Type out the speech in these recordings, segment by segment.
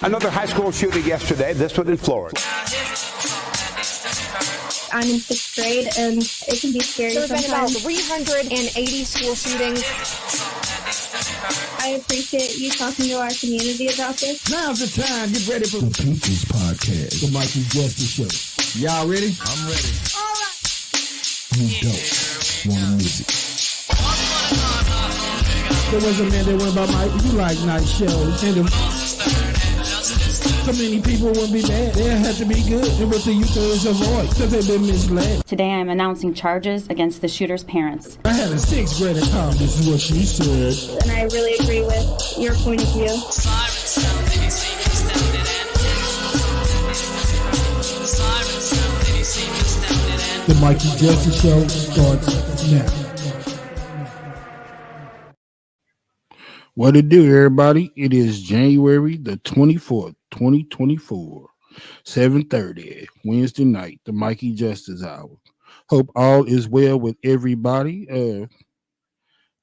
Another high school shooting yesterday, this one in Florida. I'm in 6th grade, and it can be scary sometimes. There have been about 380 school shootings. I appreciate you talking to our community about this. Now's the time. Get ready for the People's Podcast, the Mikey Justice Show. Y'all ready? I'm ready. All right. Who don't want to miss it? There was a man that went by Mike. You like night shows. And so many people wouldn't be mad. They have to be good. And what the youth is avoid because they've been misled. Today I'm announcing charges against the shooter's parents. I had a 6th grader come. This is what she said. And I really agree with your point of view. The Mikey Justice Show starts now. What it do, everybody? It is January the 24th, 2024, 7:30, Wednesday night, the Mikey Justice Hour. Hope all is well with everybody.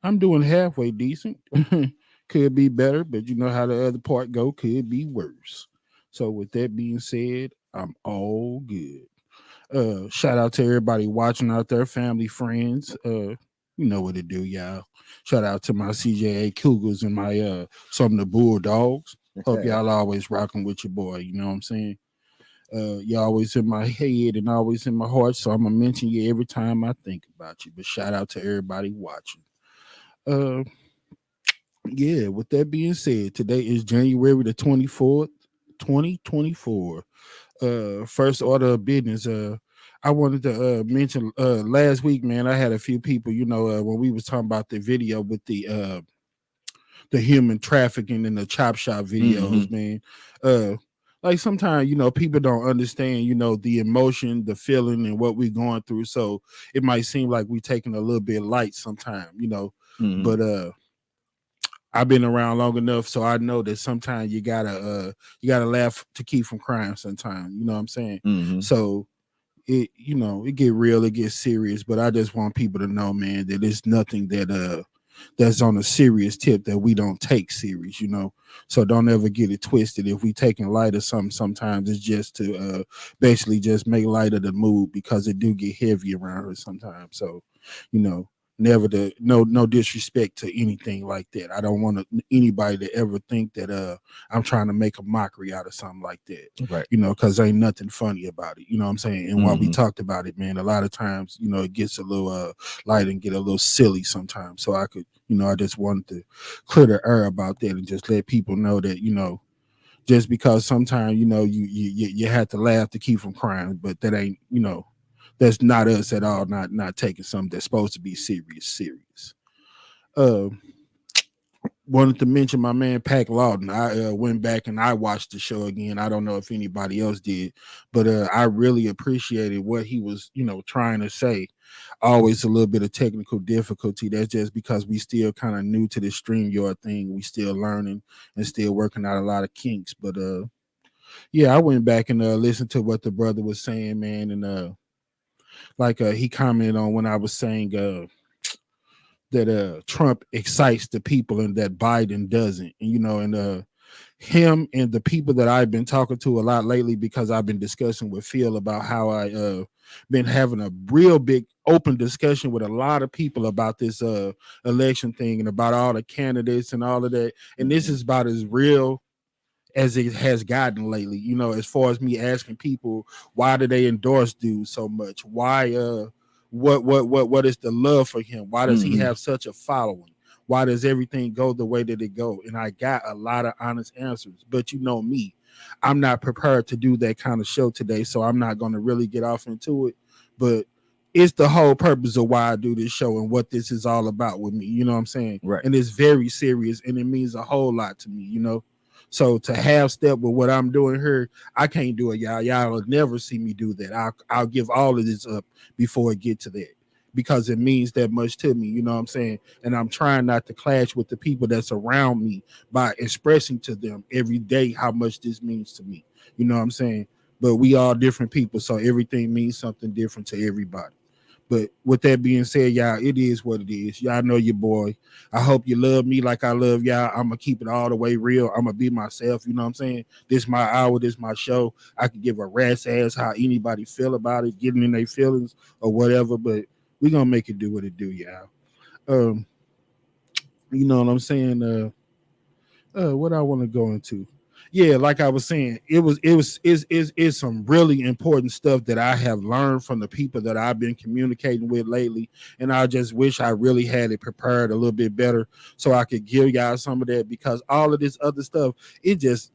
I'm doing halfway decent. Could be better, but you know how the other part go, could be worse. So with that being said, I'm all good. Shout out to everybody watching out there, family, friends. You know what to do, y'all. Shout out to my CJA Cougars and my some of the Bulldogs. Hope y'all always rocking with your boy. You know what I'm saying? You're always in my head and always in my heart, so I'm gonna mention you every time I think about you. But shout out to everybody watching. Yeah, with that being said, today is January the 24th, 2024. First order of business. I wanted to mention last week, man, I had a few people, you know, when we was talking about the video with the human trafficking and the chop shop videos, man. Like sometimes, you know, people don't understand, you know, the emotion, the feeling, and what we're going through. So it might seem like we're taking a little bit light sometimes, you know. But I've been around long enough, so I know that sometimes you gotta laugh to keep from crying sometimes, you know what I'm saying? So it, you know, it get real, it gets serious, but I just want people to know, man, that it's nothing that that's on a serious tip that we don't take serious, you know. So don't ever get it twisted. If we taking light of something, sometimes it's just to basically just make light of the mood, because it do get heavy around here sometimes. So, you know, never no disrespect to anything like that. I don't want anybody to ever think that I'm trying to make a mockery out of something like that, right? You know, because ain't nothing funny about it, you know what I'm saying? And while we talked about it, man, a lot of times, you know, it gets a little light and get a little silly sometimes. So I could, you know, I just wanted to clear the air about that and just let people know that, you know, just because sometimes, you know, you have to laugh to keep from crying, but that ain't, you know, that's not us at all. Not taking something that's supposed to be serious. Wanted to mention my man Pac Lawton. I went back and I watched the show again. I don't know if anybody else did, but I really appreciated what he was, you know, trying to say. Always a little bit of technical difficulty. That's just because we still kind of new to this StreamYard thing. We still learning and still working out a lot of kinks. But yeah, I went back and listened to what the brother was saying, man, and like he commented on when I was saying that Trump excites the people and that Biden doesn't. And, you know, and him and the people that I've been talking to a lot lately, because I've been discussing with Phil about how I been having a real big open discussion with a lot of people about this election thing and about all the candidates and all of that. And this is about as real as it has gotten lately, you know, as far as me asking people, why do they endorse dude so much? Why what is the love for him? Why does he have such a following? Why does everything go the way that it go? And I got a lot of honest answers, but you know me, I'm not prepared to do that kind of show today, so I'm not going to really get off into it, but it's the whole purpose of why I do this show and what this is all about with me, you know what I'm saying? Right. And it's very serious and it means a whole lot to me, you know. So to half step with what I'm doing here, I can't do it, y'all. Y'all will never see me do that. I'll give all of this up before it get to that, because it means that much to me, you know what I'm saying? And I'm trying not to clash with the people that's around me by expressing to them every day how much this means to me, you know what I'm saying? But we all different people, so everything means something different to everybody. But with that being said, y'all, it is what it is. Y'all know your boy. I hope you love me like I love y'all. I'm going to keep it all the way real. I'm going to be myself. You know what I'm saying? This is my hour. This is my show. I can give a rat's ass how anybody feel about it, getting in their feelings or whatever. But we're going to make it do what it do, y'all. You know what I'm saying? What I want to go into. Yeah, like I was saying, it's some really important stuff that I have learned from the people that I've been communicating with lately, and I just wish I really had it prepared a little bit better so I could give y'all some of that, because all of this other stuff, it just,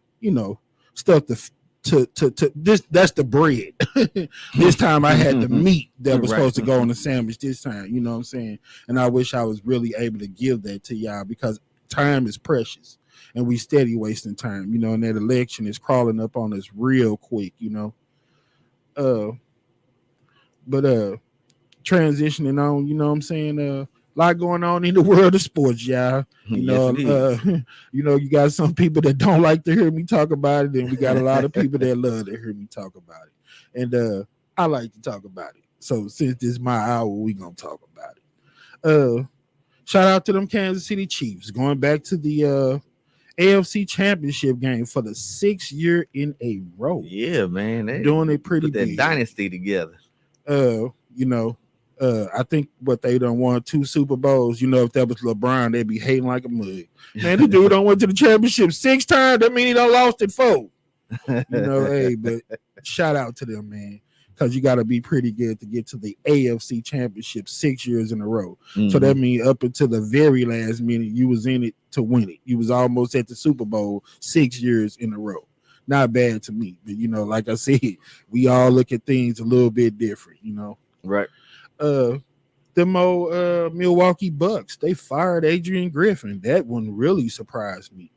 stuff to this, that's the bread. This time I had the meat that was supposed to go on the sandwich this time, you know what I'm saying? And I wish I was really able to give that to y'all, because time is precious. And we steady wasting time, and that election is crawling up on us real quick, But transitioning on, you know what I'm saying? A lot going on in the world of sports, y'all. You got some people that don't like to hear me talk about it, and we got a lot of people that love to hear me talk about it. And I like to talk about it. So since this is my hour, we gonna talk about it. Shout out to them Kansas City Chiefs going back to the AFC Championship game for the 6th year in a row. Yeah, man. They doing it pretty put that big. dynasty together. I think what they done won 2 Super Bowls. If that was LeBron, they'd be hating like a mug. Man, the dude done went to the championship 6 times. That mean he done lost it 4. Hey, but shout out to them, man. Because you got to be pretty good to get to the AFC Championship 6 years in a row. Mm-hmm. So that means up until the very last minute, you was in it to win it. You was almost at the Super Bowl 6 years in a row. Not bad to me. But, like I said, we all look at things a little bit different, Right. The Milwaukee Bucks, they fired Adrian Griffin. That one really surprised me.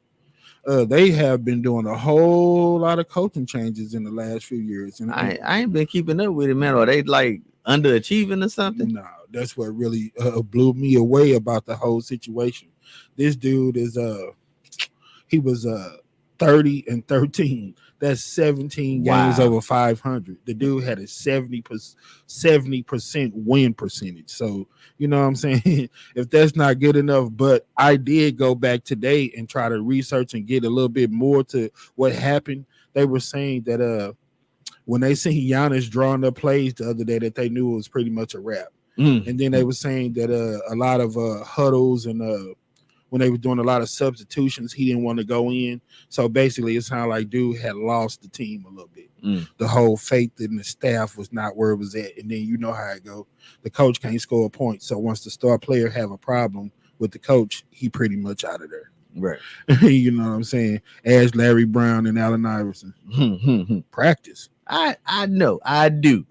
They have been doing a whole lot of coaching changes in the last few years. And I ain't been keeping up with it, man. Are they like underachieving or something? No, that's what really blew me away about the whole situation. This dude is he was 30-13. That's 17 games over 500. The dude had a 70% win percentage. So, you know what I'm saying? If that's not good enough, but I did go back today and try to research and get a little bit more to what happened. They were saying that when they seen Giannis drawing up plays the other day, that they knew it was pretty much a wrap. And then they were saying that a lot of huddles and when they were doing a lot of substitutions, he didn't want to go in. So basically, it sounded like dude had lost the team a little bit. The whole faith in the staff was not where it was at. And then you know how it go. The coach can't score a point. So once the star player have a problem with the coach, he pretty much out of there. Right. You know what I'm saying? As Larry Brown and Allen Iverson. Practice. I know. I do.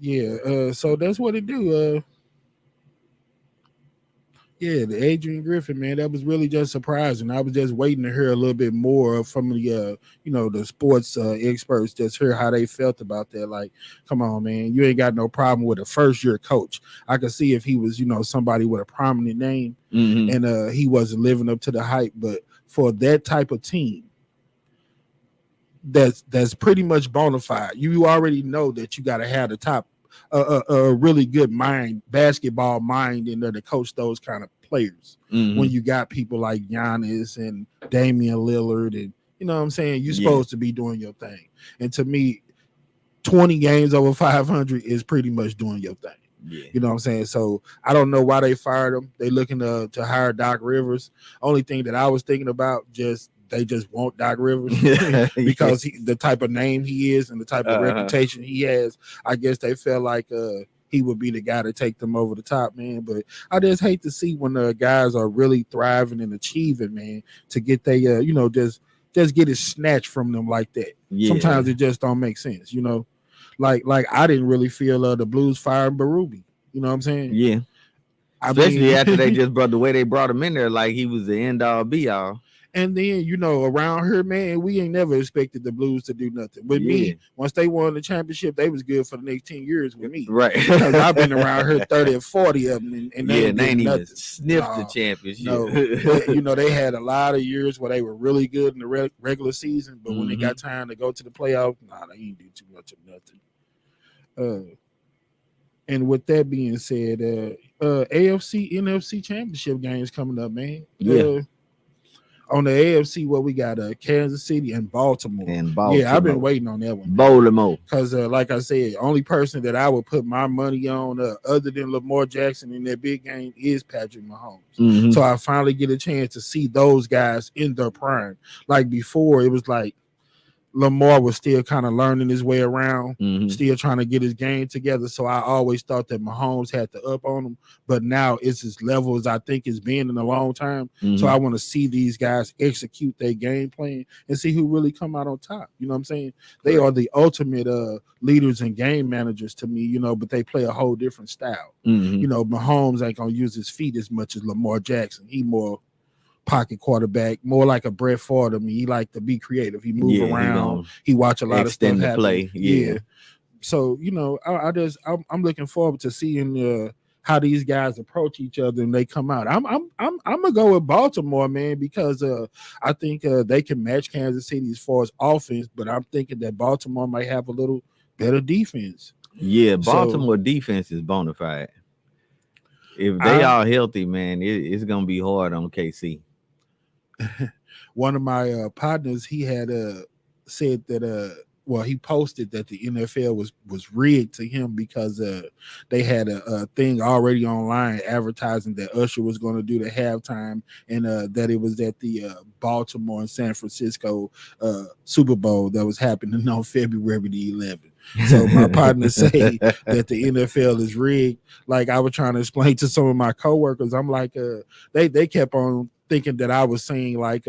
Yeah. So that's what it do. Yeah, the Adrian Griffin, man, that was really just surprising. I was just waiting to hear a little bit more from the, the sports experts, just hear how they felt about that. Like, come on, man, you ain't got no problem with a first-year coach. I could see if he was, somebody with a prominent name and he wasn't living up to the hype. But for that type of team, that's pretty much bona fide. You already know that you got to have the top. A really good basketball mind in there to coach those kind of players. When you got people like Giannis and Damian Lillard, and you know what I'm saying, you're supposed to be doing your thing. And to me, 20 games over 500 is pretty much doing your thing. Yeah. You know what I'm saying? So I don't know why they fired him. They looking to hire Doc Rivers. Only thing that I was thinking about, they just want Doc Rivers because the type of name he is and the type of reputation he has. I guess they felt like he would be the guy to take them over the top, man. But I just hate to see when the guys are really thriving and achieving, man, to get they just get it snatched from them like that. Yeah. Sometimes it just don't make sense, Like I didn't really feel the Blues firing Berube. You know what I'm saying? Yeah. Especially after they just brought the way they brought him in there, like he was the end all be all. And then, around here, man, we ain't never expected the Blues to do nothing. With me, once they won the championship, they was good for the next 10 years with me. Right. Because I've been around here 30 or 40 of them. And they ain't even sniffed the championship. No, but, they had a lot of years where they were really good in the regular season. But when they got time to go to the playoffs, they ain't do too much of nothing. And with that being said, AFC NFC championship games coming up, man. Yeah. On the AFC, what we got? Kansas City and Baltimore. Yeah, I've been waiting on that one. Baltimore. Because, like I said, only person that I would put my money on, other than Lamar Jackson in that big game, is Patrick Mahomes. Mm-hmm. So I finally get a chance to see those guys in their prime. Like before, it was like Lamar was still kind of learning his way around, still trying to get his game together. So I always thought that Mahomes had to up on him, but now it's as level as I think it's been in a long time. So I want to see these guys execute their game plan and see who really come out on top. You know what I'm saying? They are the ultimate leaders and game managers to me, you know, but they play a whole different style. You know, Mahomes ain't gonna use his feet as much as Lamar Jackson. He more pocket quarterback, more like a Brett Favre to me. He like to be creative. He move around. He watch a lot of stuff happen. Play. Yeah. So you know, I'm looking forward to seeing how these guys approach each other and they come out. I'm gonna go with Baltimore, man, because I think they can match Kansas City as far as offense, but I'm thinking that Baltimore might have a little better defense. Yeah, Baltimore defense is bona fide. If they are healthy, man, it's gonna be hard on KC. One of my partners, he had said that he posted that the NFL was rigged to him because they had a thing already online advertising that Usher was going to do the halftime and that it was at the Baltimore and San Francisco Super Bowl that was happening on February the 11th. So my partner say that the NFL is rigged. Like I was trying to explain to some of my coworkers, I'm like, they kept on thinking that I was saying like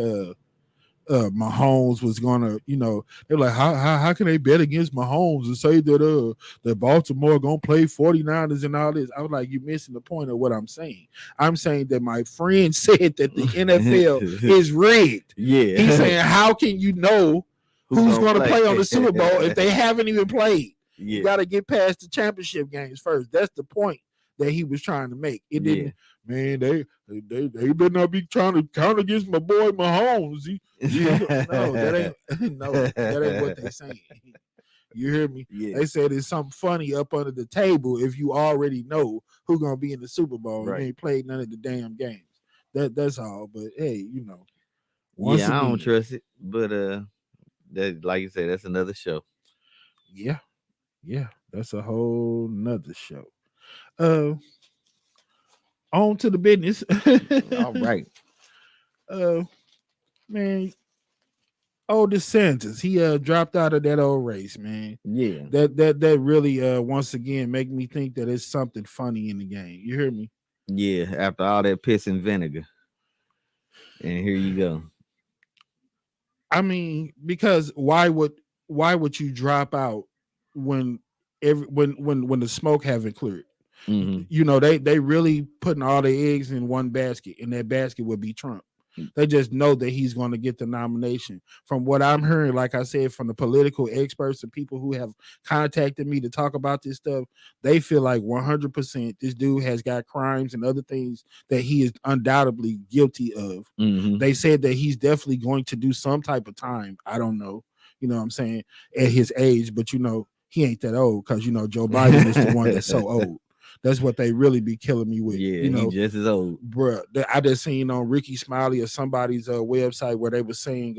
Mahomes was gonna, you know, they're like, how can they bet against Mahomes and say that Baltimore gonna play 49ers and all this? I was like, you're missing the point of what I'm saying. I'm saying that my friend said that the NFL is rigged. Yeah, he's saying, how can you know who's going to play on the Super Bowl if they haven't even played? You got to get past the championship games first. That's the point that he was trying to make. It didn't, man. They better not be trying to count against my boy Mahomes. That ain't what they're saying. You hear me? Yeah. They said it's something funny up under the table if you already know who's gonna be in the Super Bowl and ain't played none of the damn games. That's all. But hey, you know. I don't trust it. But that, like you said, that's another show. Yeah, that's a whole nother show. On to the business. All right. Man, old DeSantis, he dropped out of that old race, man. Yeah. That really once again make me think that it's something funny in the game. You hear me? Yeah, after all that piss and vinegar. And here you go. I mean, because why would you drop out when the smoke haven't cleared? You know, they really putting all their eggs in one basket, and that basket would be Trump. They just know that he's going to get the nomination. From what I'm hearing, like I said, from the political experts and people who have contacted me to talk about this stuff, they feel like 100% this dude has got crimes and other things that he is undoubtedly guilty of. They said that he's definitely going to do some type of time. I don't know, you know what I'm saying, at his age, but you know, he ain't that old because, you know, Joe Biden is the one that's so old. That's what they really be killing me with. Yeah, you know, he just as old. Bruh, I just seen on Ricky Smiley or somebody's website where they were saying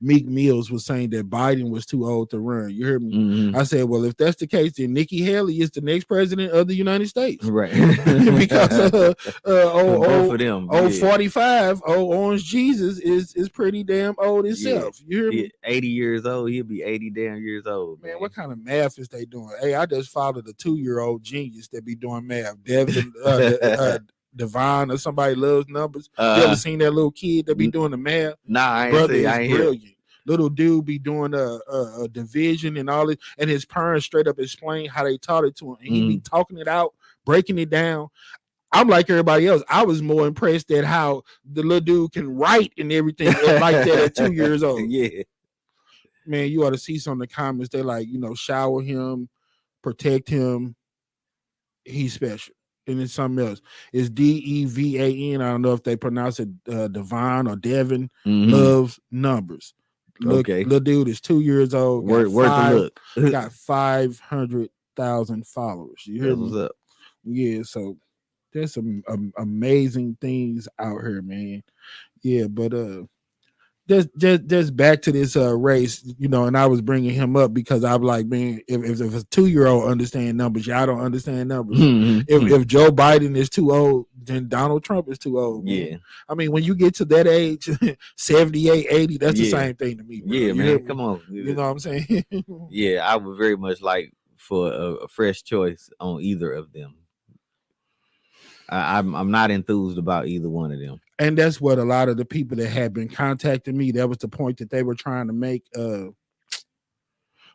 Meek Mills was saying that Biden was too old to run. You hear me? I said, well, if that's the case, then Nikki Haley is the next president of the United States. Right. Because both of them, 45, Orange Jesus is pretty damn old himself. You hear me? 80 years old. He'll be 80 damn years old. Man, what kind of math is they doing? Hey, I just followed a 2-year-old genius that be doing math. Devin Devon or somebody loves numbers. You ever seen that little kid that be doing the math? Nah, I ain't brilliant. Little dude be doing a division and all it, and his parents straight up explain how they taught it to him, and he be talking it out, breaking it down. I'm like everybody else. I was more impressed at how the little dude can write and everything like that at 2 years old. Yeah, man, you ought to see some of the comments. They like, you know, shower him, protect him. He's special. And then something else. It's Devan. I don't know if they pronounce it Devon or Devin. Loves numbers. Look, okay. Little dude is 2 years old. Worth a look. Got 500 6,000 followers. You hear That's me? what's up. Yeah, so there's some amazing things out here, man. Yeah, but just back to this race, you know, and I was bringing him up because I'm like, man, if a 2-year-old understand numbers, y'all don't understand numbers. If Joe Biden is too old, then Donald Trump is too old. Man. Yeah. I mean, when you get to that age, 78, 80, that's the Yeah. same thing to me, bro. Yeah, You man. hear me? Come on. You know what I'm saying? Yeah, I would very much like for a fresh choice on either of them. I'm not enthused about either one of them. And that's what a lot of the people that had been contacting me, that was the point that they were trying to make.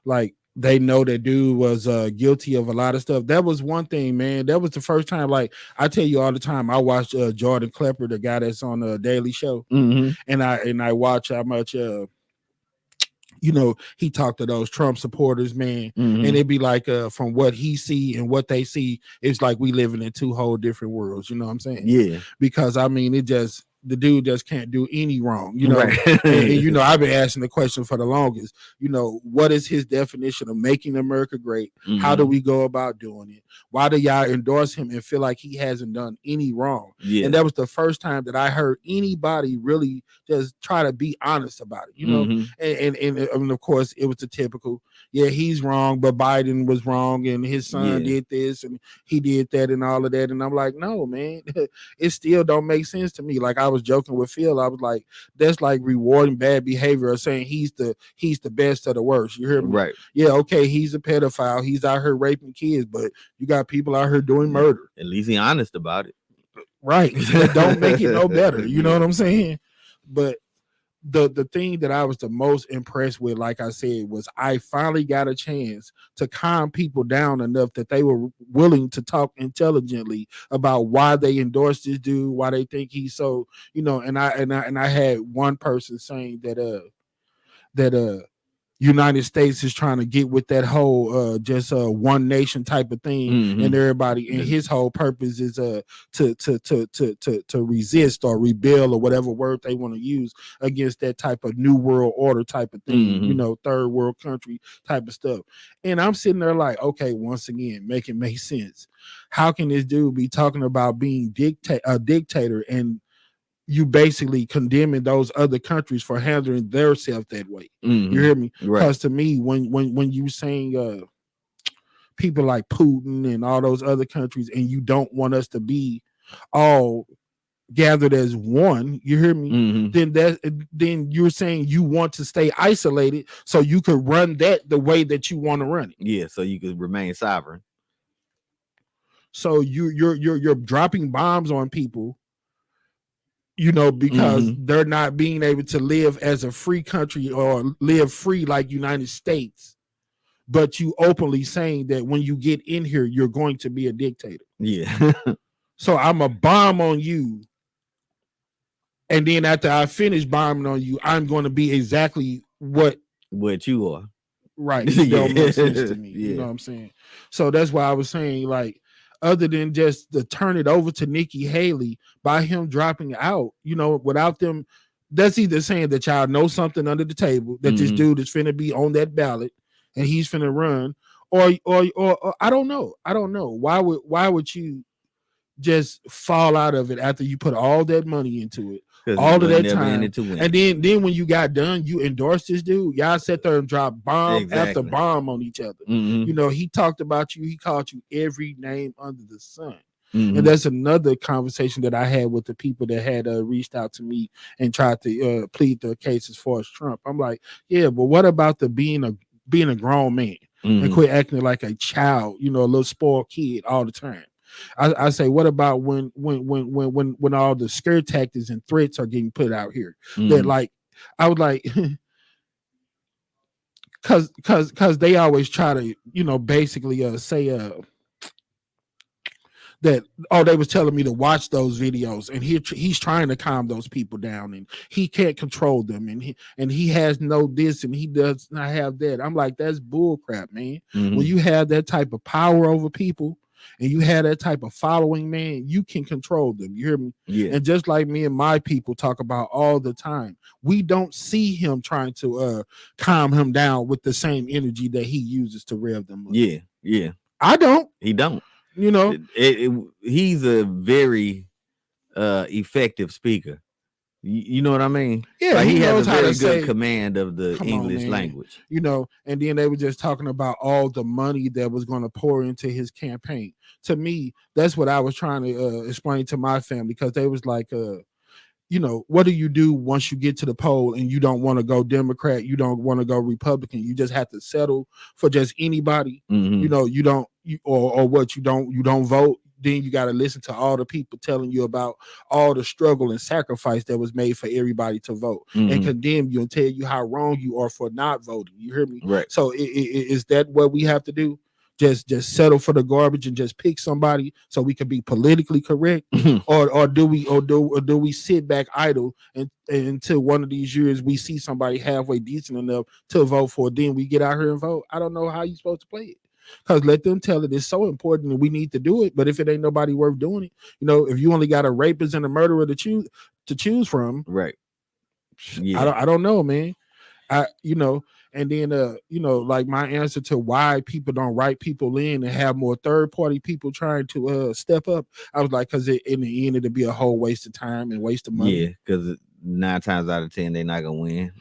Like they know that dude was guilty of a lot of stuff. That was one thing, man. That was the first time. Like I tell you all the time, I watched Jordan Klepper, the guy that's on the Daily Show, and I watch how much you know, he talked to those Trump supporters, man, and it'd be like from what he see and what they see, it's like we living in two whole different worlds. You know what I'm saying? Yeah. Because I mean, the dude just can't do any wrong, you know. Right. and you know, I've been asking the question for the longest. You know, what is his definition of making America great? How do we go about doing it? Why do y'all endorse him and feel like he hasn't done any wrong? Yeah. And that was the first time that I heard anybody really just try to be honest about it, you know. And of course, it was the typical, yeah, he's wrong, but Biden was wrong, and his son did this and he did that and all of that. And I'm like, no, man, it still don't make sense to me. Like I was joking with Phil, I was like, that's like rewarding bad behavior or saying he's the best of the worst. You hear me? Right. Yeah, okay, he's a pedophile, he's out here raping kids, but you got people out here doing murder. At least he's honest about it. Right. That don't make it no better. You know what I'm saying? But the thing that I was the most impressed with, like I said, was I finally got a chance to calm people down enough that they were willing to talk intelligently about why they endorsed this dude, why they think he's so, you know. And I had one person saying that United States is trying to get with that whole just one nation type of thing, and everybody, and his whole purpose is to resist or rebel or whatever word they want to use against that type of new world order type of thing, you know, third world country type of stuff. And I'm sitting there like, okay, once again, make it make sense. How can this dude be talking about being a dictator and you basically condemning those other countries for handling themselves that way? You hear me? Because to me, when you saying people like Putin and all those other countries, and you don't want us to be all gathered as one, you hear me? Then you're saying you want to stay isolated so you could run that the way that you want to run it. Yeah, so you could remain sovereign. So you're dropping bombs on people, you know, because they're not being able to live as a free country or live free like United States, but you openly saying that when you get in here, you're going to be a dictator. Yeah. So I'm a bomb on you, and then after I finish bombing on you, I'm going to be exactly what you are. Right. It don't make sense to me. You know what I'm saying? So that's why I was saying, like, other than just to turn it over to Nikki Haley by him dropping out, you know, without them, that's either saying that y'all know something under the table, that this dude is finna be on that ballot and he's finna run, or I don't know. I don't know. Why would you just fall out of it after you put all that money into it, all of that time, and then when you got done, you endorsed this dude? Y'all sat there and dropped bomb after bomb on each other. You know, he talked about you, he called you every name under the sun. And that's another conversation that I had with the people that had reached out to me and tried to plead the case as far as Trump. I'm like, yeah, but what about the being a grown man and quit acting like a child, you know, a little spoiled kid all the time? I say, what about when all the scare tactics and threats are getting put out here? That, like, I was like, because they always try to, you know, basically say that, oh, they was telling me to watch those videos, and he's trying to calm those people down, and he can't control them, and he has no this, and he does not have that. I'm like, that's bull crap, man. When you have that type of power over people and you have that type of following, man, you can control them. You hear me? Yeah. And just like me and my people talk about all the time, we don't see him trying to calm him down with the same energy that he uses to rev them up. Yeah. I don't. He don't. You know, He's a very effective speaker. You know what I mean? yeah, like he he has knows a how to very say, good command of the come on, English man. language. You know, and then they were just talking about all the money that was going to pour into his campaign. To me, that's what I was trying to explain to my family, because they was like, you know, what do you do once you get to the poll and you don't want to go Democrat, you don't want to go Republican, you just have to settle for just anybody. Mhm. You know, or what, you don't vote. Then you got to listen to all the people telling you about all the struggle and sacrifice that was made for everybody to vote, and Mhm. condemn you and tell you how wrong you are for not voting. You hear me? Right. So is that what we have to do? Just settle for the garbage and just pick somebody so we can be politically correct, or do we sit back idle and until one of these years we see somebody halfway decent enough to vote for, then we get out here and vote? I don't know how you're supposed to play it. Because let them tell it, it's so important and we need to do it. But if it ain't nobody worth doing it, you know, if you only got a rapist and a murderer to choose from, right? Yeah. I don't know, man. You know, and then you know, like my answer to why people don't write people in and have more third party people trying to step up, I was like, because in the end it'd be a whole waste of time and waste of money. Yeah, because 9 times out of 10 they're not gonna win.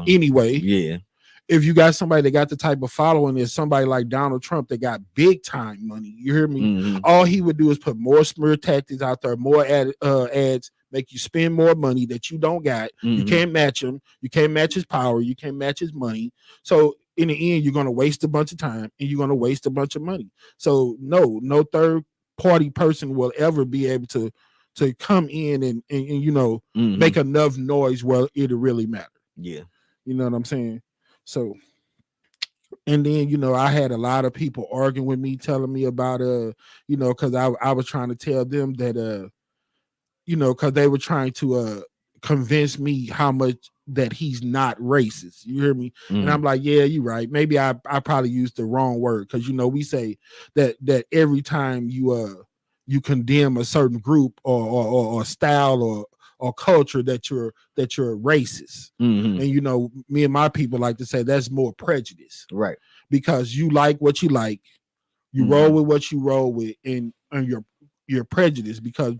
Anyway, yeah. If you got somebody that got the type of following as somebody like Donald Trump that got big time money, you hear me? Mhm. All he would do is put more smear tactics out there, more ads, make you spend more money that you don't got. You Mhm. can't match him. You can't match his power. You can't match his money. So in the end, you're going to waste a bunch of time and you're going to waste a bunch of money. So no third party person will ever be able to come in and you know, Mhm. make enough noise where it'll really matter. Yeah. You know what I'm saying? So, and then, you know, I had a lot of people arguing with me, telling me about you know, because I was trying to tell them that you know, because they were trying to convince me how much that he's not racist. You hear me? Mhm. And I'm like, yeah, you're right. Maybe I probably used the wrong word, because you know, we say that every time you condemn a certain group or style or culture that you're racist. Mhm. And you know, me and my people like to say that's more prejudice, Right. because you like what you like, you roll with what you roll with, and you're prejudiced because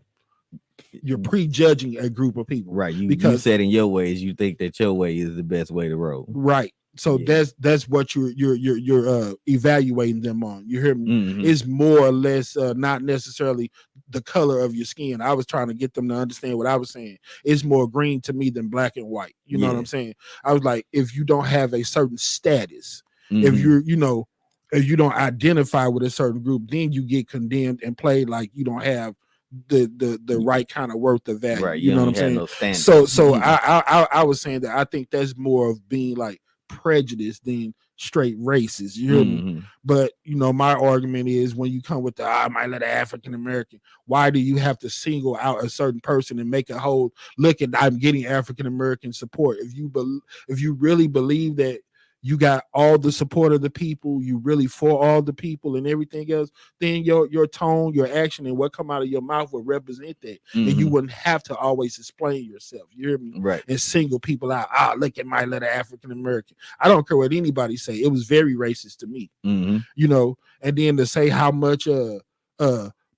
you're prejudging a group of people. Right. You because said in your ways, you think that your way is the best way to roll. right. So Yeah. that's what you're evaluating them on. You hear me? Mhm. It's more or less not necessarily the color of your skin. I was trying to get them to understand what I was saying. It's more green to me than black and white. You know what Yeah. I'm saying? I was like, if you don't have a certain status, if Mhm. you're, you know, if you don't identify with a certain group, then you get condemned and played like you don't have the right kind of worth of value. Right. You know what I'm ain't had saying? no standard. So I was saying that I think that's more of being like prejudiced than straight racist. You hear me? Mhm. But you know, my argument is, when you come with the I might let an African American, why do you have to single out a certain person and make a whole look at I'm getting African American support? If you really believe that you got all the support of the people, you really for all the people and everything else, then your tone, your action, and what come out of your mouth will represent that. And you Mhm. wouldn't have to always explain yourself. You hear me? Right. And single people out. Look at my little African American. I don't care what anybody say. It was very racist to me. Mhm. You know, and then to say how much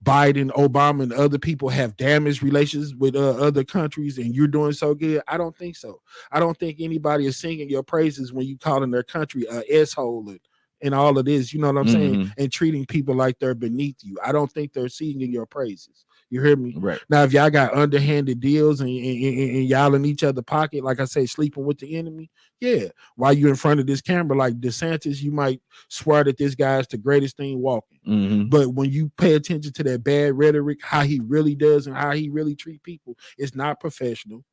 Biden, Obama, and other people have damaged relations with other countries, and you're doing so good. I don't think so. I don't think anybody is singing your praises when you calling their country a asshole and all of this. You know what I'm saying? Mhm. And treating people like they're beneath you. I don't think they're singing your praises. You hear me? Right. Now, if y'all got underhanded deals and y'all in each other pocket, like I say, sleeping with the enemy, yeah. While you in front of this camera like DeSantis, you might swear that this guy's the greatest thing walking. Mhm. But when you pay attention to that bad rhetoric, how he really does and how he really treat people, it's not professional.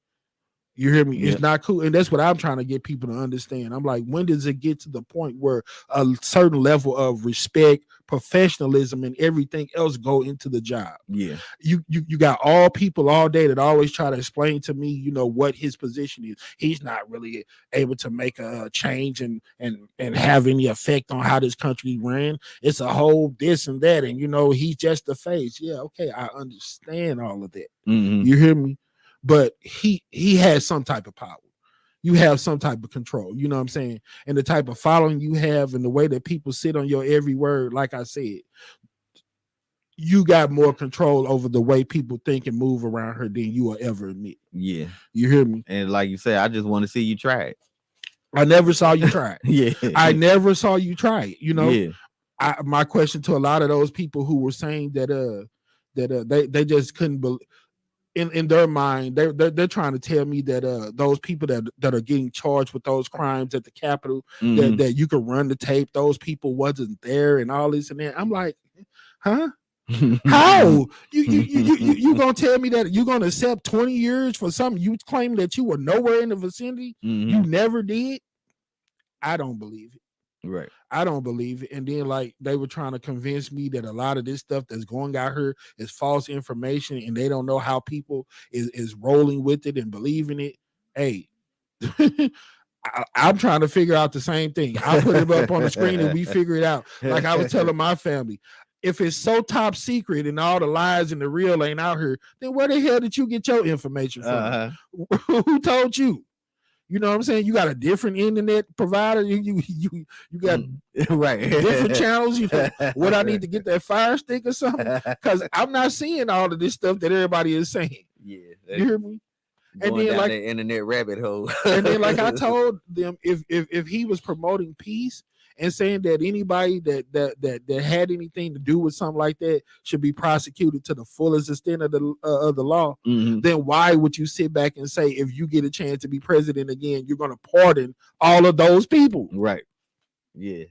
You hear me? Yeah. It's not cool. And that's what I'm trying to get people to understand. I'm like, when does it get to the point where a certain level of respect, professionalism, and everything else go into the job? Yeah. You got all people all day that always try to explain to me, you know, what his position is. He's not really able to make a change and have any effect on how this country ran. It's a whole this and that, and you know, he's just the face. Yeah, okay, I understand all of that. Mhm. You hear me? But he has some type of power. you have some type of control. You know what I'm saying? And the type of following you have and the way that people sit on your every word, like I said, you got more control over the way people think and move around her than you will ever admit. Yeah. You hear me? And like you say, I just want to see you try it. I never saw you try it. Yeah. I never saw you try it. You know, Yeah. My question to a lot of those people who were saying that they just couldn't believe. In their mind, they're trying to tell me that those people that are getting charged with those crimes at the Capitol, that you can run the tape, those people wasn't there and all this and that. I'm like, huh? How you gonna tell me that you're gonna accept 20 years for something you claim that you were nowhere in the vicinity? You never did. I don't believe it. Right. I don't believe it. And then like they were trying to convince me that a lot of this stuff that's going out here is false information and they don't know how people is rolling with it and believing it. Hey, I'm trying to figure out the same thing. I put it up on the screen and we figure it out. Like I was telling my family, if it's so top secret and all the lies and the real ain't out here, then where the hell did you get your information from? Who told you? You know what I'm saying? You got a different internet provider. You got right different channels. You know, what I need to get that Fire Stick or something? Because I'm not seeing all of this stuff that everybody is saying. Yeah, you hear me? And then like the internet rabbit hole. And then like I told them, if he was promoting peace and saying that anybody that had anything to do with something like that should be prosecuted to the fullest extent of the law, then why would you sit back and say if you get a chance to be president again, you're going to pardon all of those people? Right. Yeah.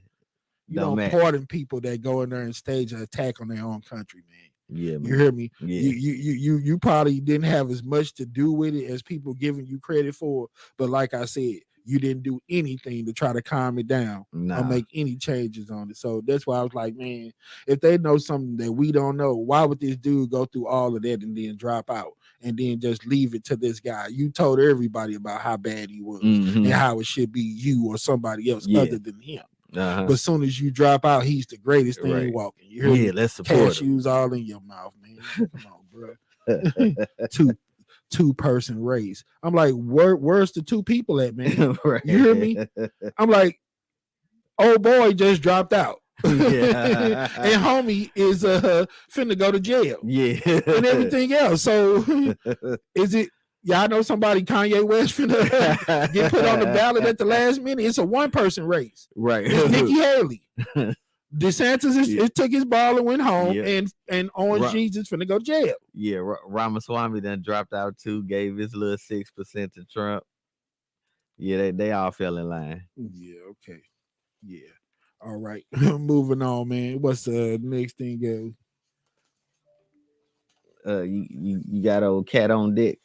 You don't pardon people that go in there and stage an attack on their own country, man. Yeah, man. You hear me? Yeah. You probably didn't have as much to do with it as people giving you credit for, but like I said, you didn't do anything to try to calm it down or make any changes on it. So that's why I was like, man, if they know something that we don't know, why would this dude go through all of that and then drop out and then just leave it to this guy? You told everybody about how bad he was and how it should be you or somebody else other than him. But as soon as you drop out, he's the greatest thing walking. You hear me? Let's support cashews all in your mouth, man. Come on, bro. Two-person race. I'm like, where's the two people at, man? Right. You hear me? I'm like, old boy just dropped out. And homie is finna go to jail. Yeah. And everything else. So is it y'all know somebody Kanye West finna get put on the ballot at the last minute? It's a one-person race. Right. It's Nikki Haley. DeSantis took his ball and went home, and Orange Jesus finna go to jail. Yeah, Ramaswamy then dropped out too, gave his little 6% to Trump. Yeah, they all fell in line. Yeah, okay. Yeah. All right. Moving on, man. What's the next thing goes? You got old Katt on deck.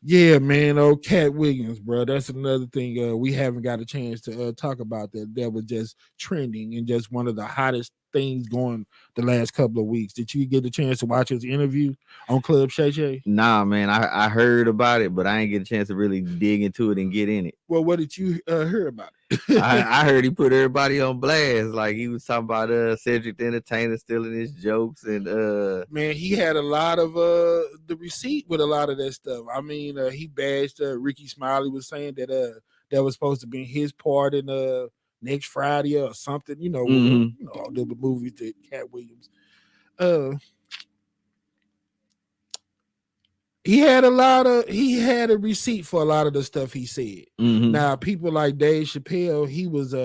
Yeah, man. Old Katt Williams, bro. That's another thing we haven't got a chance to talk about that was just trending and just one of the hottest things going the last couple of weeks. Did you get a chance to watch his interview on Club Shay Shay? Nah, man. I heard about it, but I ain't get a chance to really dig into it and get in it. Well, what did you hear about it? I heard he put everybody on blast. Like he was talking about Cedric the Entertainer stealing his jokes and man, he had a lot of the receipt with a lot of that stuff. I mean, he bashed Ricky Smiley was saying that that was supposed to be his part in next Friday or something, you know, all the movies that Katt Williams. He had a receipt for a lot of the stuff he said. Now, people like Dave Chappelle, he was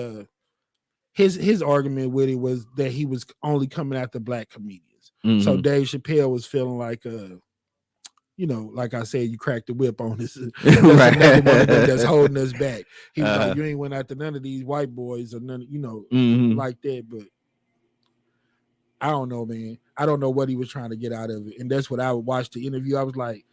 his argument with it was that he was only coming after black comedians. So Dave Chappelle was feeling like you know, like I said, you cracked the whip on this. That's another one that's holding us back. He was like, you ain't went after none of these white boys or none, you know, like that. But I don't know, man. I don't know what he was trying to get out of it. And that's what I would watch the interview. I was like,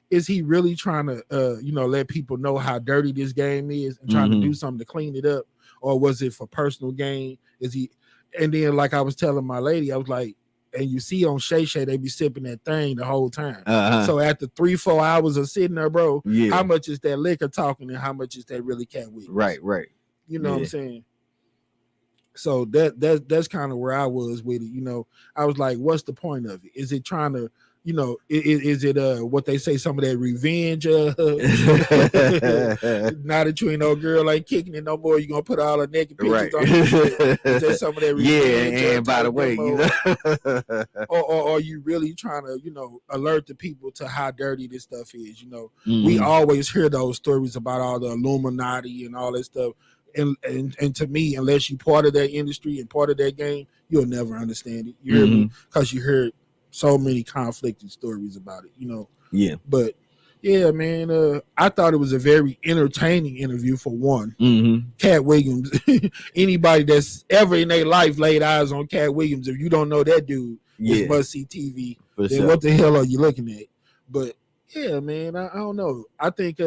is he really trying to, you know, let people know how dirty this game is and trying to do something to clean it up? Or was it for personal gain? Is he? And then, like I was telling my lady, I was like, and you see on Shay Shay, they be sipping that thing the whole time. So after 3-4 hours of sitting there, bro, how much is that liquor talking and how much is that really Katt Williams? Right. You know what I'm saying? So that's kind of where I was with it. You know, I was like, what's the point of it? Is it trying to, you know, is it what they say, some of that revenge? Now that you ain't no girl ain't kicking it no more, you gonna put all the naked pictures on your shit. Is that some of that revenge? Yeah, and by the way, or are you really trying to, you know, alert the people to how dirty this stuff is? You know, Mm-hmm. we always hear those stories about all the Illuminati and all that stuff. And to me, unless you're part of that industry and part of that game, you'll never understand it. You hear me? Because you heard so many conflicting stories about it, you know. Yeah. But yeah, man, I thought it was a very entertaining interview for one. Katt Williams, anybody that's ever in their life laid eyes on Katt Williams, if you don't know that dude, it's must see TV. For then sure. What the hell are you looking at? But yeah, man, I don't know. I think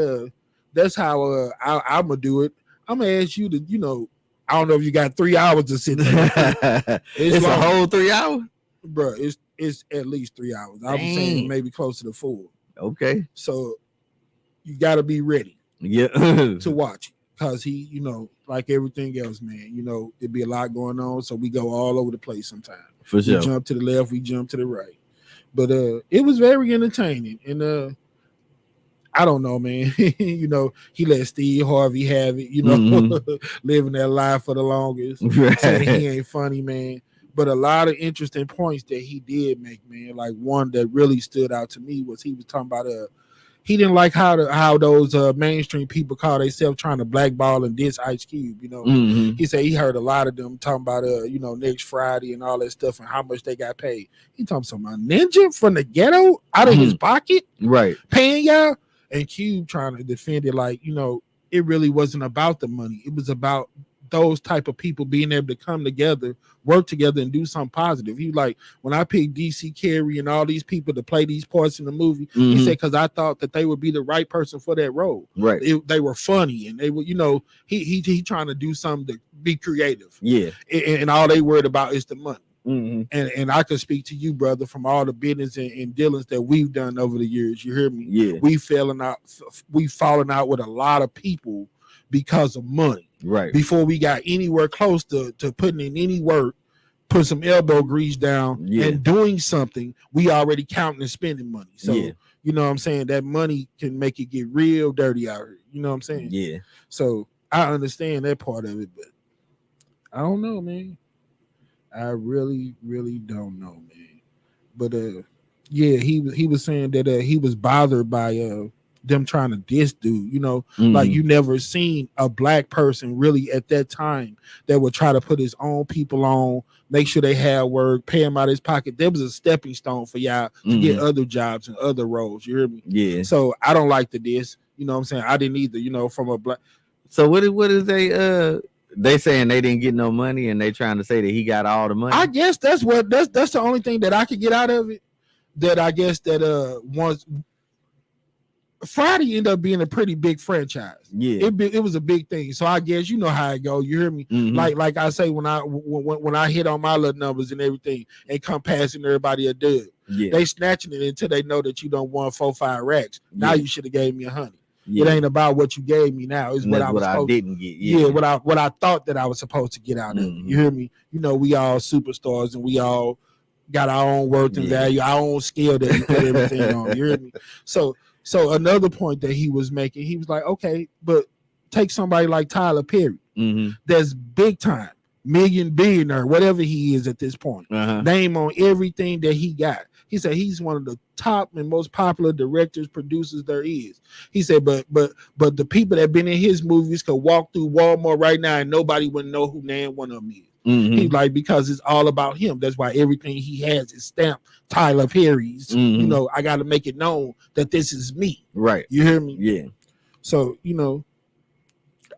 that's how I'm gonna do it. I'm gonna ask you to, you know, I don't know if you got 3 hours to sit there. It's a whole 3 hours, bro. It's at least 3 hours. I was saying maybe closer to 4. Okay. So you got to be ready. Yeah. To watch it, because he, you know, like everything else, man. You know, there'd be a lot going on, so we go all over the place sometimes. For sure. We jump to the left, we jump to the right. But it was very entertaining, and I don't know, man. You know, he let Steve Harvey have it, you know, living that life for the longest. Right. Saying he ain't funny, man. But a lot of interesting points that he did make, man. Like one that really stood out to me was he was talking about he didn't like how those mainstream people call themselves trying to blackball and diss Ice Cube, you know. He said he heard a lot of them talking about you know, next Friday and all that stuff and how much they got paid. He talking about Ninja from the ghetto out of his pocket, right, paying y'all. And Cube trying to defend it like, you know, it really wasn't about the money. It was about those type of people being able to come together, work together, and do something positive. He like, when I picked DC Carey and all these people to play these parts in the movie, he said, because I thought that they would be the right person for that role. Right. They were funny and they were, you know, he trying to do something to be creative. Yeah. And all they worried about is the money. Mm-hmm. And I can speak to you, brother, from all the business and dealings that we've done over the years. You hear me? Yeah. We've fallen out with a lot of people because of money. Right. Before we got anywhere close to putting in any work, put some elbow grease down and doing something, we already counting and spending money. So you know what I'm saying? That money can make it get real dirty out here. You know what I'm saying? Yeah. So I understand that part of it, but I don't know, man. I really, really don't know, man. But yeah, he was saying that he was bothered by them trying to diss dude, you know, like you never seen a black person really at that time that would try to put his own people on, make sure they had work, pay him out of his pocket. There was a stepping stone for y'all to get other jobs and other roles. You hear me? Yeah. So I don't like the diss. You know what I'm saying? I didn't either, you know, from a black. So what is they saying they didn't get no money and they trying to say that he got all the money? I guess that's the only thing that I could get out of it. That I guess that once Friday ended up being a pretty big franchise. Yeah, it was a big thing. So I guess you know how it go. You hear me? Like I say, when I hit on my little numbers and everything and come passing everybody a dub, they snatching it until they know that you don't want 4-5 racks. Now you should have gave me 100. It ain't about what you gave me now. It's what I didn't get. What I thought that I was supposed to get out of it. You hear me? You know, we all superstars and we all got our own worth and value, our own skill that we put everything on. You hear me? So another point that he was making, he was like, okay, but take somebody like Tyler Perry, that's big time, billionaire, whatever he is at this point. Name on everything that he got. He said he's one of the top and most popular directors, producers there is. He said, but the people that been in his movies could walk through Walmart right now and nobody wouldn't know who name one of them is. He's like, because it's all about him. That's why everything he has is stamped Tyler Perry's. You know, I got to make it known that this is me. Right. You hear me? Yeah. So, you know,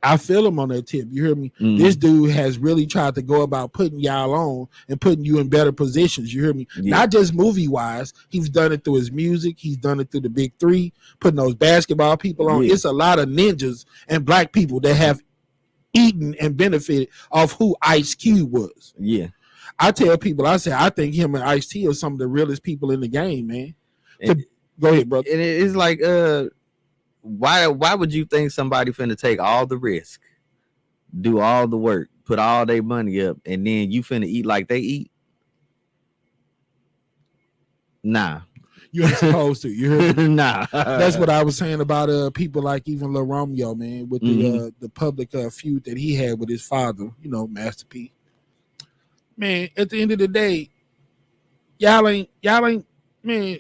I feel him on that tip. You hear me? This dude has really tried to go about putting y'all on and putting you in better positions. You hear me? Not just movie wise. He's done it through his music. He's done it through the big three, putting those basketball people on. It's a lot of ninjas and black people that have eaten and benefited off who Ice Cube was. Yeah. I tell people, I say, I think him and Ice-T are some of the realest people in the game, man. Go ahead, brother. And it's like, why would you think somebody finna take all the risk, do all the work, put all their money up, and then you finna eat like they eat? Nah. You ain't supposed to. You heard me? Nah. That's what I was saying about people like even Lil Romeo, man, with the public feud that he had with his father, Master P. Man, at the end of the day, y'all ain't man.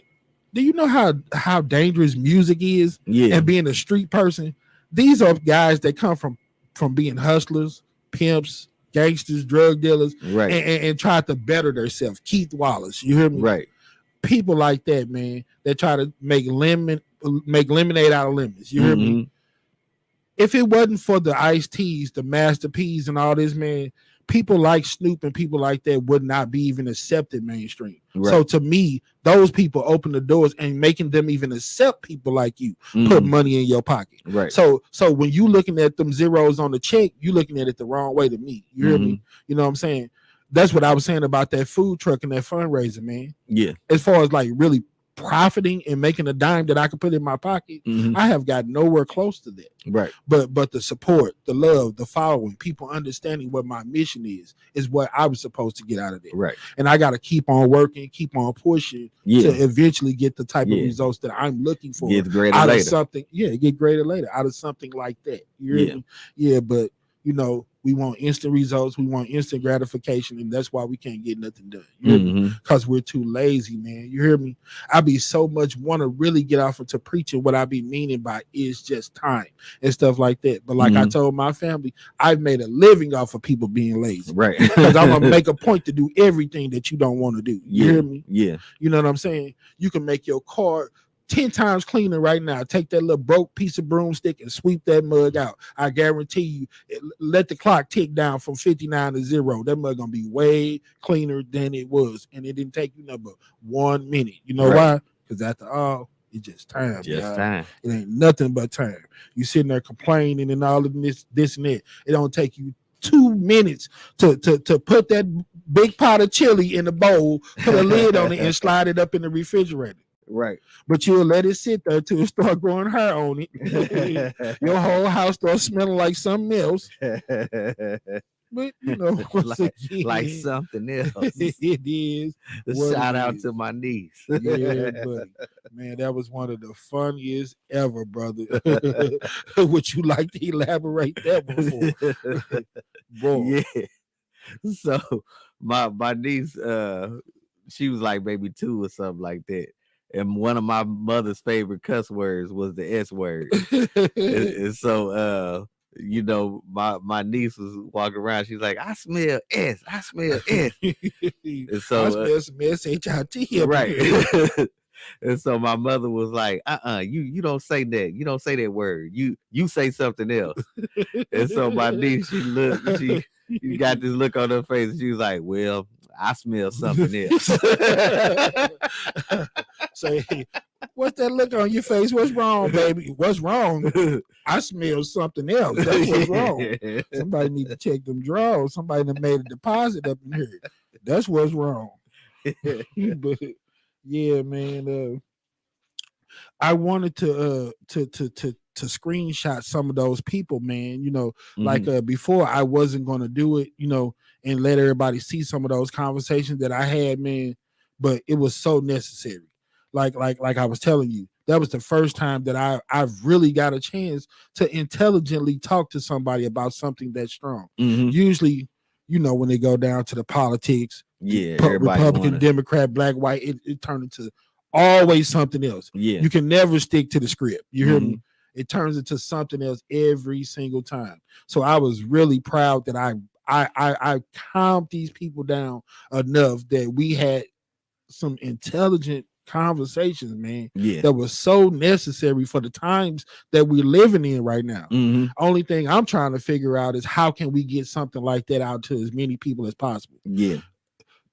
Do you know how dangerous music is? Yeah. And being a street person, these are guys that come from being hustlers, pimps, gangsters, drug dealers, right, and try to better themselves. Keith Wallace, you hear me? Right. People like that, man, that try to make lemonade out of lemons. You hear me? If it wasn't for the Ice-T's, the Master P's, and all this, man, people like Snoop and people like that would not be even accepted mainstream. Right. So to me, those people open the doors and making them even accept people like you, put money in your pocket. Right. So when you looking at them zeros on the check, you looking at it the wrong way to me. You hear me? You know what I'm saying? That's what I was saying about that food truck and that fundraiser, man. Yeah. As far as like really profiting and making a dime that I could put in my pocket, I have got nowhere close to that. Right. But the support, the love, the following, people understanding what my mission is what I was supposed to get out of it. Right. And I got to keep on working, keep on pushing to eventually get the type of results that I'm looking for. Get greater out later. Of something. Yeah, get greater later out of something like that. You hear me? Yeah, but we want instant results. We want instant gratification, and that's why we can't get nothing done. You hear me? Because we're too lazy, man. You hear me? I be so much want to really get off into preaching. What I be meaning by is just time and stuff like that. But like I told my family, I've made a living off of people being lazy. Right. Because I'm gonna make a point to do everything that you don't want to do. You hear me? Yeah. You know what I'm saying? You can make your car 10 times cleaner right now. Take that little broke piece of broomstick and sweep that mug out. I guarantee you, let the clock tick down from 59 to 0. That mug gonna be way cleaner than it was, and it didn't take you nothing but 1 minute. You know why? Because after all, it's just time. Time. It ain't nothing but time. You sitting there complaining and all of this and that. It don't take you 2 minutes to put that big pot of chili in the bowl, put a lid on it, and slide it up in the refrigerator. Right. But you'll let it sit there till it start growing hair on it. Your whole house starts smelling like something else. But like something else. It is. Shout out to my niece. Yeah, buddy. Man, that was one of the funniest ever, brother. Would you like to elaborate that before? Bro. Yeah. So my niece, she was like maybe 2 or something like that. And one of my mother's favorite cuss words was the S word. and so my niece was walking around. She's like, I smell S. I smell S. And so I smell some S-H-I-T. Right. And so my mother was like, you don't say that. You don't say that word. You say something else. And so my niece, she got this look on her face, and she was like, well, I smell something else. Say, what's that look on your face? What's wrong, baby? What's wrong? I smell something else. That's what's wrong. Somebody need to check them drawers. Somebody that made a deposit up in here. That's what's wrong. But yeah, man. I wanted to screenshot some of those people, man. Like before I wasn't gonna do it, and let everybody see some of those conversations that I had, man. But it was so necessary. Like I was telling you, that was the first time that I've really got a chance to intelligently talk to somebody about something that's strong. Usually, when they go down to the politics, Republican, Democrat, black, white, it turned into always something else. Yeah, you can never stick to the script. You hear me? It turns into something else every single time. So I was really proud that I calmed these people down enough that we had some intelligent conversations, man. Yeah, that was so necessary for the times that we're living in right now. Only thing I'm trying to figure out is how can we get something like that out to as many people as possible. Yeah.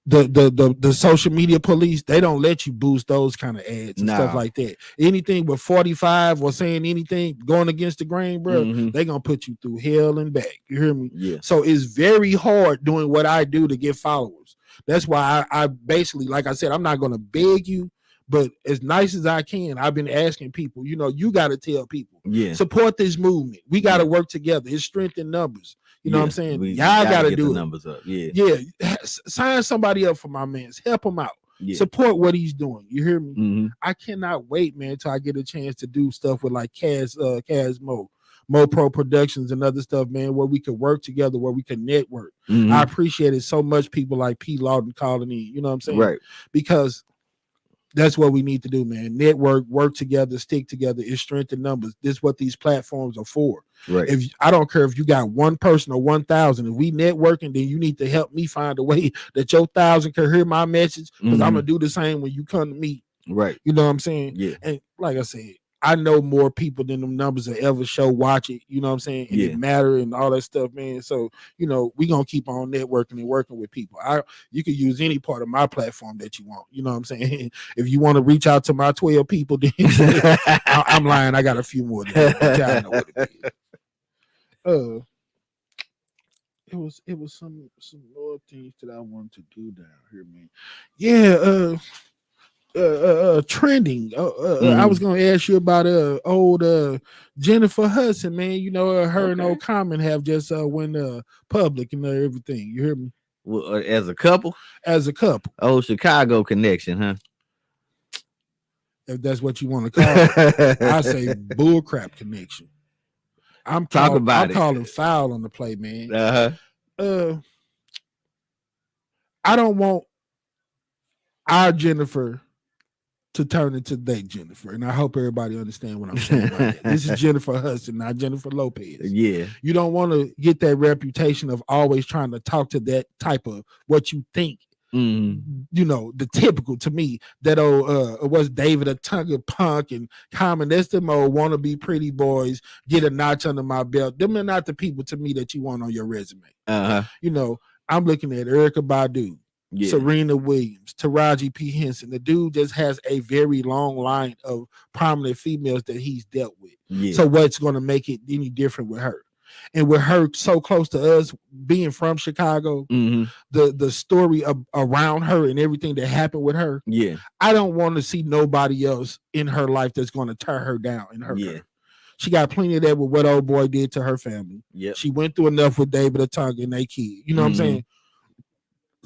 The social media police, they don't let you boost those kind of ads and stuff like that. Anything but 45 or saying anything going against the grain, bro, they gonna put you through hell and back. You hear me? Yeah. So it's very hard doing what I do to get followers. That's why I basically, like I said, I'm not gonna beg you, but as nice as I can, I've been asking people, you got to tell people, support this movement. We got to work together. It's strength in numbers. You know what I'm saying? Y'all got to do it. Numbers up. Yeah. Sign somebody up for my mans. Help them out. Yeah. Support what he's doing. You hear me? Mm-hmm. I cannot wait, man, till I get a chance to do stuff with like Mo Pro Productions and other stuff, man, where we could work together, where we can network. Mm-hmm. I appreciate it so much. People like P. Lawton calling in, you know what I'm saying? Right. Because that's what we need to do, man. Network, work together, stick together. It's strength in numbers. This is what these platforms are for. Right. If I don't care if you got one person or 1,000, if we networking, then you need to help me find a way that your 1,000 can hear my message, because I'm gonna do the same when you come to me. Right. You know what I'm saying? Yeah. And like I said, I know more people than them numbers that ever watch it. You know what I'm saying? And it matter and all that stuff, man. So, you know, we gonna keep on networking and working with people. You can use any part of my platform that you want. You know what I'm saying? If you want to reach out to my 12 people, then I'm lying. I got a few more than that, but y'all know what it is. It was some more things that I wanted to do down here, man. Yeah, trending. I was gonna ask you about old Jennifer Hudson, man. You know, her and old Common have just went public and everything. You hear me? Well, as a couple. Oh, Chicago connection, huh? If that's what you want to call it. I say bullcrap connection. I'm calling foul on the play, man. I don't want our Jennifer to turn into they Jennifer, and I hope everybody understand what I'm saying about that. This is Jennifer Hudson, not Jennifer Lopez. Yeah, you don't want to get that reputation of always trying to talk to that type of what you think. Mm-hmm. You know, the typical to me that it was David a tongue of punk and Common. That's them old wannabe pretty boys. Get a notch under my belt. Them are not the people to me that you want on your resume. You know, I'm looking at Erykah Badu. Yeah. Serena Williams, Taraji P. Henson. The dude just has a very long line of prominent females that he's dealt with. Yeah. So what's going to make it any different with her? And with her so close to us, being from Chicago, the story around her and everything that happened with her, I don't want to see nobody else in her life that's going to tear her down and hurt her. She got plenty of that with what old boy did to her family. She went through enough with David Otunga and they kid. You know what I'm saying?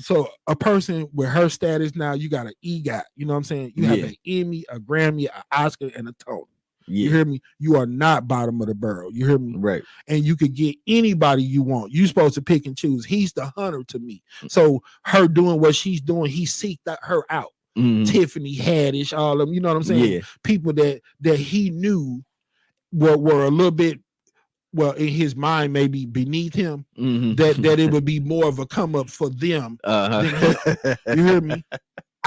So a person with her status now, you got an EGOT. You know what I'm saying? You have an Emmy, a Grammy, an Oscar, and a Tony. You hear me? You are not bottom of the barrel. You hear me? Right. And you could get anybody you want. You're supposed to pick and choose. He's the hunter to me. So her doing what she's doing, he seeked her out. Tiffany Haddish, all of them. You know what I'm saying? People that he knew were a little bit, well, in his mind, maybe beneath him, that it would be more of a come up for them. Than him. You hear me?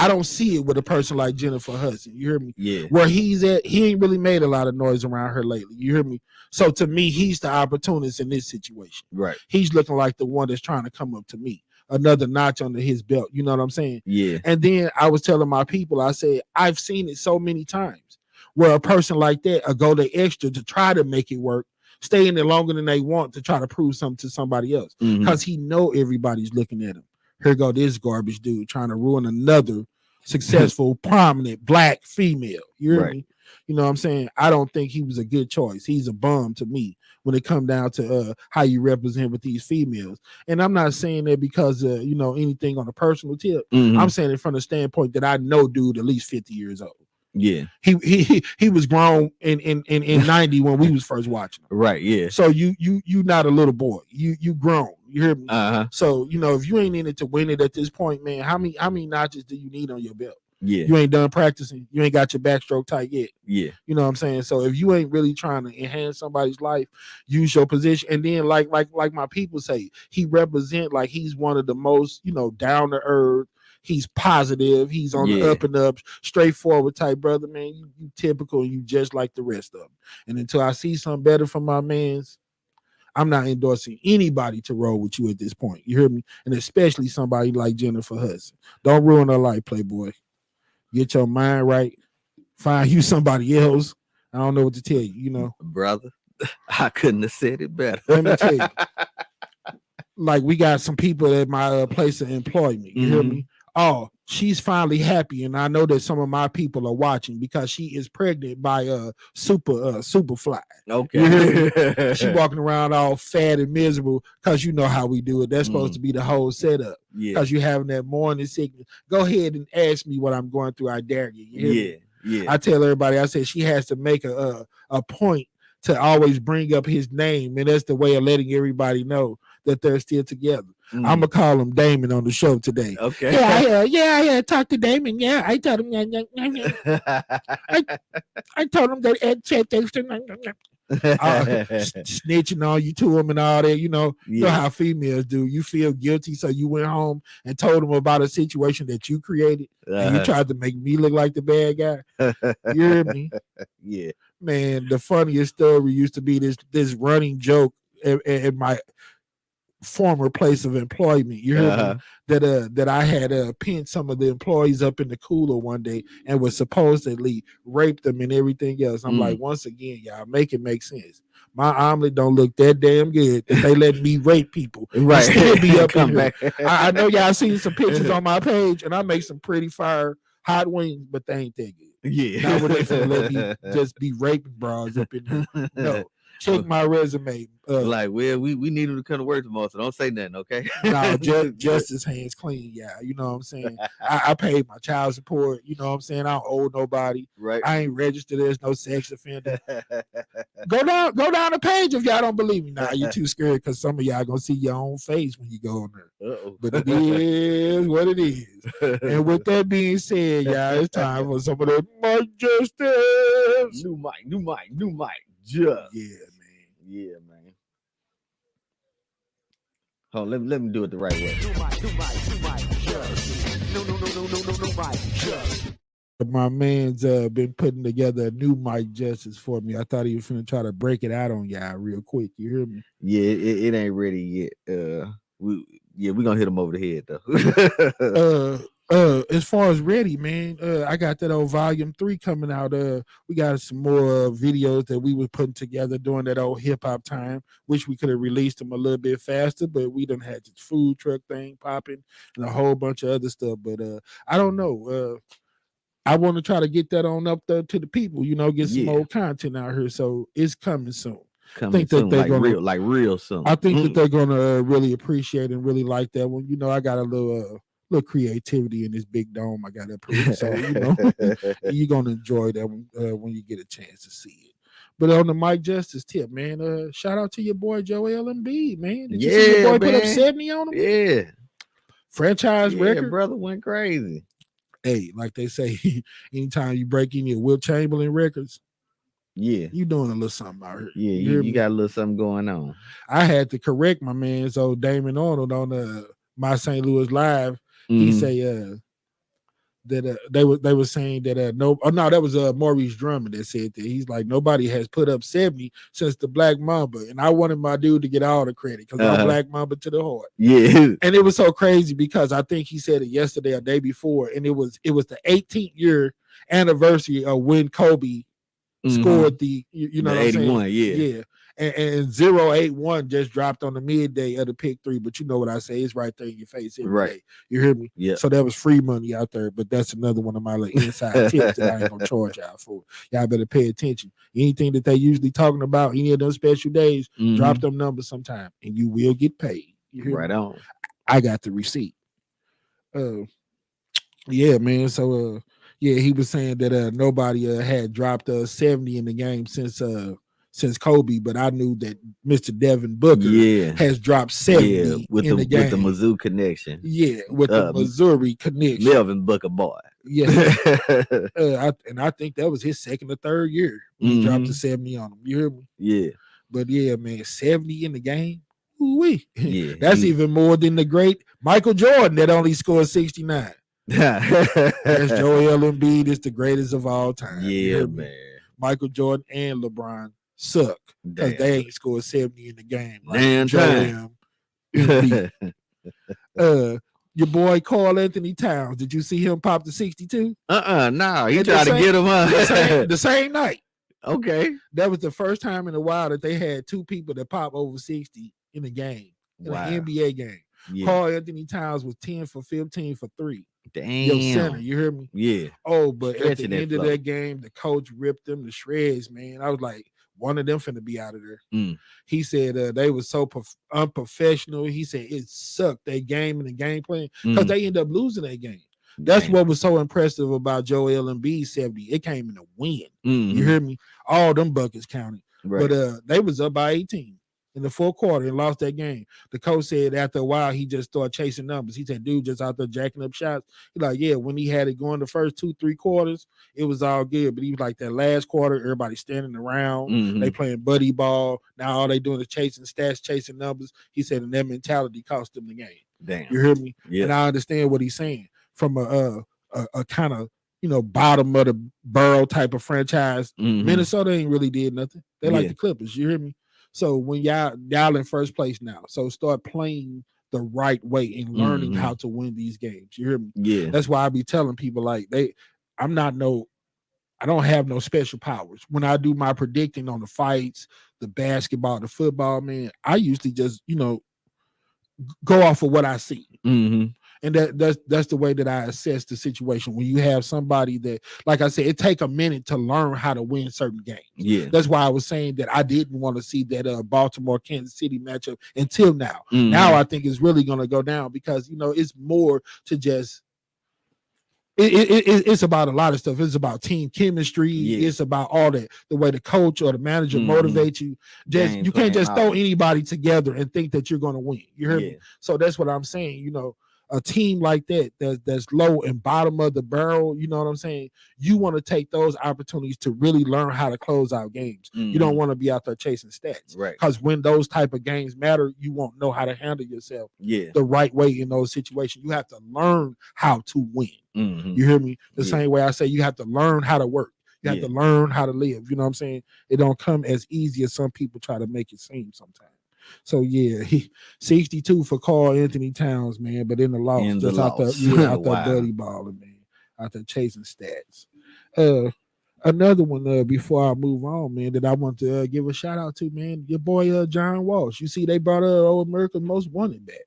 I don't see it with a person like Jennifer Hudson. You hear me? Yeah. Where he's at, he ain't really made a lot of noise around her lately. You hear me? So to me, he's the opportunist in this situation. Right. He's looking like the one that's trying to come up to me. Another notch under his belt. You know what I'm saying? Yeah. And then I was telling my people, I said, I've seen it so many times where a person like that will go the extra to try to make it work, stay in there longer than they want to try to prove something to somebody else. Because he know everybody's looking at him. Here go this garbage dude trying to ruin another successful, prominent black female. You hear me? You know what I'm saying? I don't think he was a good choice. He's a bum to me when it come down to how you represent with these females. And I'm not saying that because you know, anything on a personal tip. I'm saying it from the standpoint that I know dude at least 50 years old. Yeah. He was grown in 90 when we was first watching him. Right, yeah. So you not a little boy. You grown. You hear me? So, you know, if you ain't in it to win it at this point, man, how many notches do you need on your belt? Yeah. You ain't done practicing. You ain't got your backstroke tight yet. Yeah. You know what I'm saying? So if you ain't really trying to enhance somebody's life, use your position. And then like my people say, he represent like he's one of the most, you know, down to earth. He's positive. He's on the up and up, straightforward type brother, man. You typical. You just like the rest of them. And until I see something better from my mans, I'm not endorsing anybody to roll with you at this point. You hear me? And especially somebody like Jennifer Hudson. Don't ruin her life, Playboy. Get your mind right. Find you somebody else. I don't know what to tell you, you know. Brother, I couldn't have said it better. Let me tell you. Like, we got some people at my place of employment. You hear me? Oh, she's finally happy, and I know that some of my people are watching because she is pregnant by Superfly. Okay. You hear me? She walking around all fat and miserable because you know how we do it. That's supposed to be the whole setup. Yeah. Because you having that morning sickness. Go ahead and ask me what I'm going through. I dare you. You hear me? Yeah. I tell everybody, I said she has to make a point to always bring up his name, and that's the way of letting everybody know that they're still together. I'm gonna call him Damon on the show today. Okay. Yeah, talk to Damon. Yeah, I told him. I told him that Ed said things to snitching on you to him and all that. You know how females do. You feel guilty, so you went home and told him about a situation that you created, and you tried to make me look like the bad guy. You hear me? Yeah. Man, the funniest story used to be this running joke at my former place of employment. You heard me? That I had pinned some of the employees up in the cooler one day and was supposedly raped them and everything else. I'm like, once again, y'all make it make sense. My omelet don't look that damn good that they let me rape people. Right. Still be up Come in here. back. I know y'all seen some pictures on my page, and I make some pretty fire hot wings, but they ain't that good. Yeah. Now would they finna let me just be raping bras up in here? No. Check my resume. Like, well, we need him to come to work tomorrow, so don't say nothing, okay? No, Justice hands clean, yeah. You know what I'm saying? I paid my child support. You know what I'm saying? I don't owe nobody. Right. I ain't registered as no sex offender. Go down the page if y'all don't believe me. Nah, you're too scared because some of y'all gonna see your own face when you go on there. Uh-oh. But it is what it is. And with that being said, y'all, it's time for some of that Mike Justice. New mic. Just. Yeah, man. Hold on, let me do it the right way. My man's been putting together a new Mike Justice for me. I thought he was finna try to break it out on y'all real quick. You hear me? Yeah, it ain't ready yet. We gonna hit him over the head though. As far as ready, man, I got that old volume 3 coming out. We got some more videos that we were putting together during that old hip hop time. Wish we could have released them a little bit faster, but we done had this food truck thing popping and a whole bunch of other stuff. But I don't know. I want to try to get that on up there to the people, get some old content out here. So it's coming soon. Coming soon, real soon. I think that they're gonna really appreciate and really like that one. I got a little creativity in this big dome I got up here, so you're gonna enjoy that one when you get a chance to see it. But on the Mike Justice tip, man, shout out to your boy Joel Embiid, man. Did you see your boy put up 70 on him? Yeah, franchise record, brother went crazy. Hey, like they say, anytime you break in your Will Chamberlain records, you doing a little something out here. Yeah, you got a little something going on. I had to correct my man, so Damon Arnold on my St. Louis Live. He say that they were saying that that was Maurice Drummond that said that. He's like, nobody has put up 70 since the Black Mamba, and I wanted my dude to get all the credit because I'm Black Mamba to the heart. Yeah, and it was so crazy because I think he said it yesterday or day before, and it was the 18th year anniversary of when Kobe scored the the 81, yeah. And 081 just dropped on the midday of the pick 3, but you know what I say, it's right there in your face every day. You hear me? Yeah. So that was free money out there, but that's another one of my little inside tips that I ain't gonna charge y'all for. Y'all better pay attention. Anything that they usually talking about, any of those special days, drop them numbers sometime, and you will get paid. You hear right me? On. I got the receipt. Yeah, man. So he was saying that nobody had dropped 70 in the game since Kobe, but I knew that Mr. Devin Booker has dropped 70 with in the game. With the Mizzou connection. Yeah, with the Missouri connection. Melvin Booker boy. Yeah. I think that was his second or third year. He dropped the 70 on him. You hear me? Yeah. But yeah, man, 70 in the game. Ooh-wee. Yeah. That's even more than the great Michael Jordan that only scored 69. That's Joel Embiid is the greatest of all time. Yeah, man. Michael Jordan and LeBron suck because they ain't scored 70 in the game. Like damn time. Your boy Karl Anthony Towns. Did you see him pop the 62? No. He tried to get him up the same night. Okay. That was the first time in a while that they had two people that pop over 60 in a game, in an NBA game. Yeah. Carl Anthony Towns was 10 for 15 for 3. Damn. Your center, you hear me? Yeah. Oh, but at Stretching the that end of flow. that game, the coach ripped them to shreds, man. I was like, one of them finna be out of there. He said they was so unprofessional. He said it sucked, their game and the game plan, because they ended up losing that game. That's what was so impressive about Joel Embiid 70. It came in a win. You hear me? All them buckets counted. Right. But they was up by 18 in the fourth quarter and lost that game. The coach said after a while he just started chasing numbers. He said, dude, just out there jacking up shots. He like, yeah, when he had it going the first 2-3 quarters, it was all good. But he was like that last quarter, everybody standing around, they playing buddy ball. Now all they doing is chasing stats, chasing numbers. He said, and that mentality cost them the game. Damn. You hear me? Yeah. And I understand what he's saying from a kind of, bottom of the barrel type of franchise. Minnesota ain't really did nothing. They like the Clippers. You hear me? So when y'all in first place now, so start playing the right way and learning how to win these games. You hear me? Yeah. That's why I be telling people like I don't have no special powers. When I do my predicting on the fights, the basketball, the football, man, I usually just, go off of what I see. And that's the way that I assess the situation. When you have somebody that, like I said, it take a minute to learn how to win certain games. Yeah. That's why I was saying that I didn't want to see that Baltimore Kansas City matchup until now. Now I think it's really going to go down because it's more to just. It's about a lot of stuff. It's about team chemistry. It's about all that. The way the coach or the manager motivates you. You can't just throw anybody together and think that you're going to win. You hear me? So that's what I'm saying. A team like that's low and bottom of the barrel, you know what I'm saying? You want to take those opportunities to really learn how to close out games. You don't want to be out there chasing stats. Right. Because when those type of games matter, you won't know how to handle yourself the right way in those situations. You have to learn how to win. You hear me? The same way I say you have to learn how to work. You have to learn how to live. You know what I'm saying? It don't come as easy as some people try to make it seem sometimes. So he 62 for Carl Anthony Towns, man, but in the loss, out there buddy balling, man, out there chasing stats. Another one before I move on, man, that I want to give a shout out to, man, your boy John Walsh. You see, they brought old America's Most Wanted back.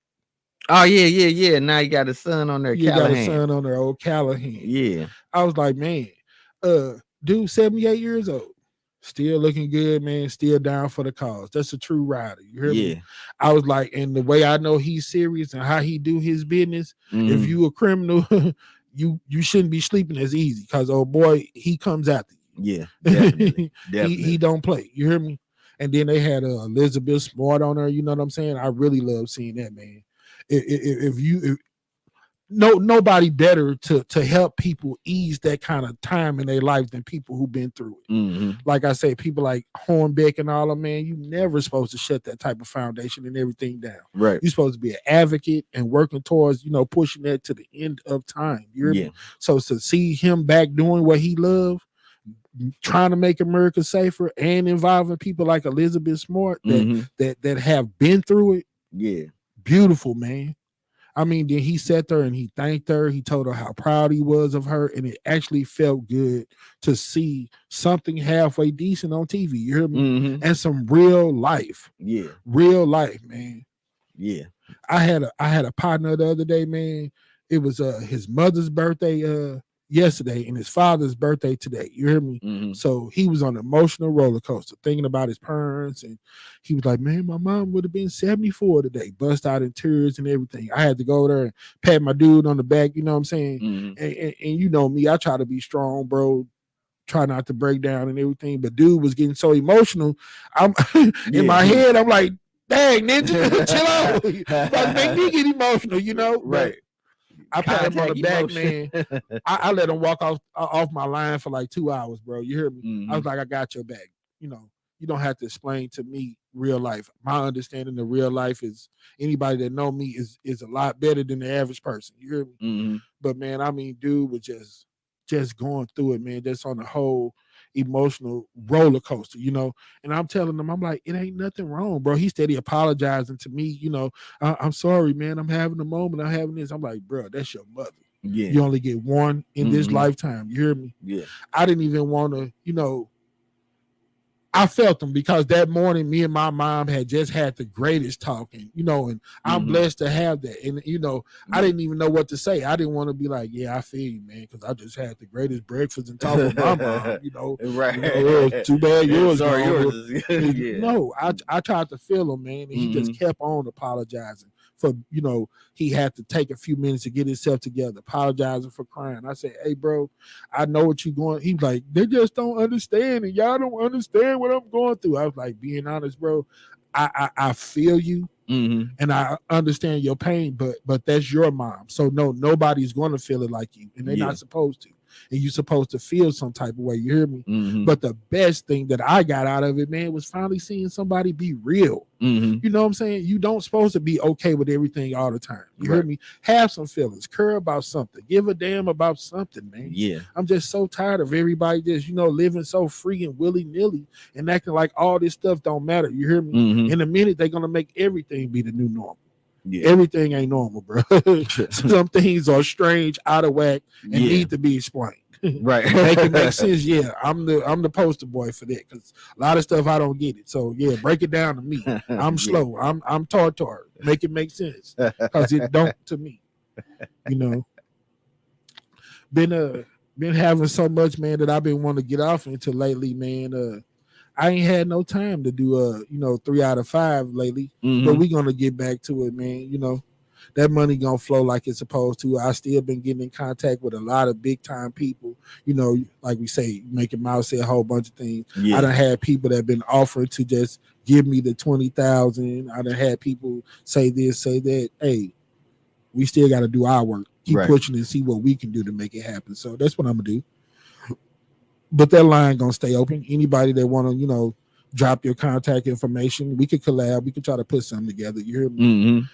Oh yeah. Now you got a son on there. You got a son on there, old Callahan. Yeah. I was like, man, dude, 78 years old. Still looking good, man. Still down for the cause. That's a true rider. You hear me? I was like, and the way I know he's serious and how he do his business, if you a criminal, you shouldn't be sleeping as easy because, oh boy, he comes after you. Yeah, definitely. He don't play. You hear me? And then they had Elizabeth Smart on there. You know what I'm saying? I really love seeing that, man. Nobody better to help people ease that kind of time in their life than people who've been through it. Like I say, people like Hornbeck and all of them, man, you never supposed to shut that type of foundation and everything down. Right. You're supposed to be an advocate and working towards, pushing that to the end of time. You hear me? So to see him back doing what he loved, trying to make America safer and involving people like Elizabeth Smart that have been through it. Yeah. Beautiful, man. I mean, then he sat there and he thanked her. He told her how proud he was of her. And it actually felt good to see something halfway decent on TV. You hear me? And some real life. Yeah. Real life, man. Yeah. I had a partner the other day, man. It was his mother's birthday yesterday and his father's birthday today. You hear me? So he was on an emotional roller coaster thinking about his parents, and he was like, man, my mom would have been 74 today, bust out in tears and everything. I had to go there and pat my dude on the back, you know what I'm saying? And you know me, I try to be strong, bro, try not to break down and everything, but dude was getting so emotional. I'm in my head, I'm like, dang, ninja, chill out. Like, make me get emotional, Right. I pat him on the back, man. I let him walk off my line for like 2 hours, bro. You hear me? I was like, I got your back. You don't have to explain to me real life. My understanding of real life is anybody that know me is a lot better than the average person. You hear me? But man, I mean, dude was just going through it, man. Just on the whole emotional roller coaster, and I'm telling him, I'm like, it ain't nothing wrong, bro. He steady apologizing to me, I'm sorry, man, I'm having a moment, I'm having this. I'm like, bro, that's your mother. You only get one in this lifetime. You hear me? Yeah. I didn't even want to, I felt them because that morning, me and my mom had just had the greatest talking, and I'm blessed to have that. And, I didn't even know what to say. I didn't want to be like, yeah, I feel you, man, because I just had the greatest breakfast and talk with my mom, Right. Too bad yours Sorry, gone. yours is yeah. No, I tried to feel him, man, and he just kept on apologizing for, he had to take a few minutes to get himself together, apologizing for crying. I said, hey, bro, I know what you're going. He's like, they just don't understand, and y'all don't understand what I'm going through. I was like, being honest, bro, I feel you. And I understand your pain, but that's your mom. So no, nobody's going to feel it like you, and they're not supposed to. And you're supposed to feel some type of way. You hear me? But the best thing that I got out of it, man, was finally seeing somebody be real. You know what I'm saying? You don't supposed to be okay with everything all the time. You hear me? Have some feelings. Care about something. Give a damn about something, man. Yeah. I'm just so tired of everybody just, living so free and willy-nilly and acting like all this stuff don't matter. You hear me? In a minute, they're going to make everything be the new normal. Yeah. Everything ain't normal, bro. Some things are strange, out of whack, and need to be explained. Right. Make it make sense. Yeah, I'm the poster boy for that, because a lot of stuff I don't get it. So yeah, break it down to me. I'm slow. I'm tartar. Make it make sense, because it don't to me. Been having so much, man, that I've been wanting to get off into lately, man. I ain't had no time to do 3 out of 5 lately, but we gonna get back to it, man. That money gonna flow like it's supposed to. I still been getting in contact with a lot of big time people, like we say, making Mouse say a whole bunch of things. I done had people that been offering to just give me the 20,000. I done had people say this, say that. Hey, we still got to do our work, keep pushing and see what we can do to make it happen. So that's what I'm gonna do. But that line gonna stay open. Anybody that want to, drop your contact information, we could collab. We could try to put something together. You hear me?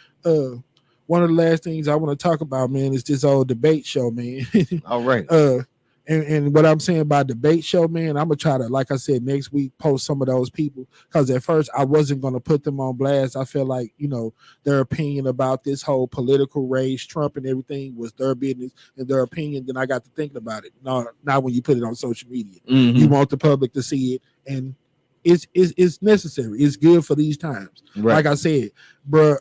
One of the last things I want to talk about, man, is this old debate show, man. All right. And what I'm saying about debate show, man, I'm gonna try to, like I said, next week post some of those people, because at first I wasn't gonna put them on blast. I feel like their opinion about this whole political race, Trump and everything, was their business and their opinion. Then I got to thinking about it. No, not when you put it on social media. You want the public to see it, and it's necessary. It's good for these times. Like I said, bro,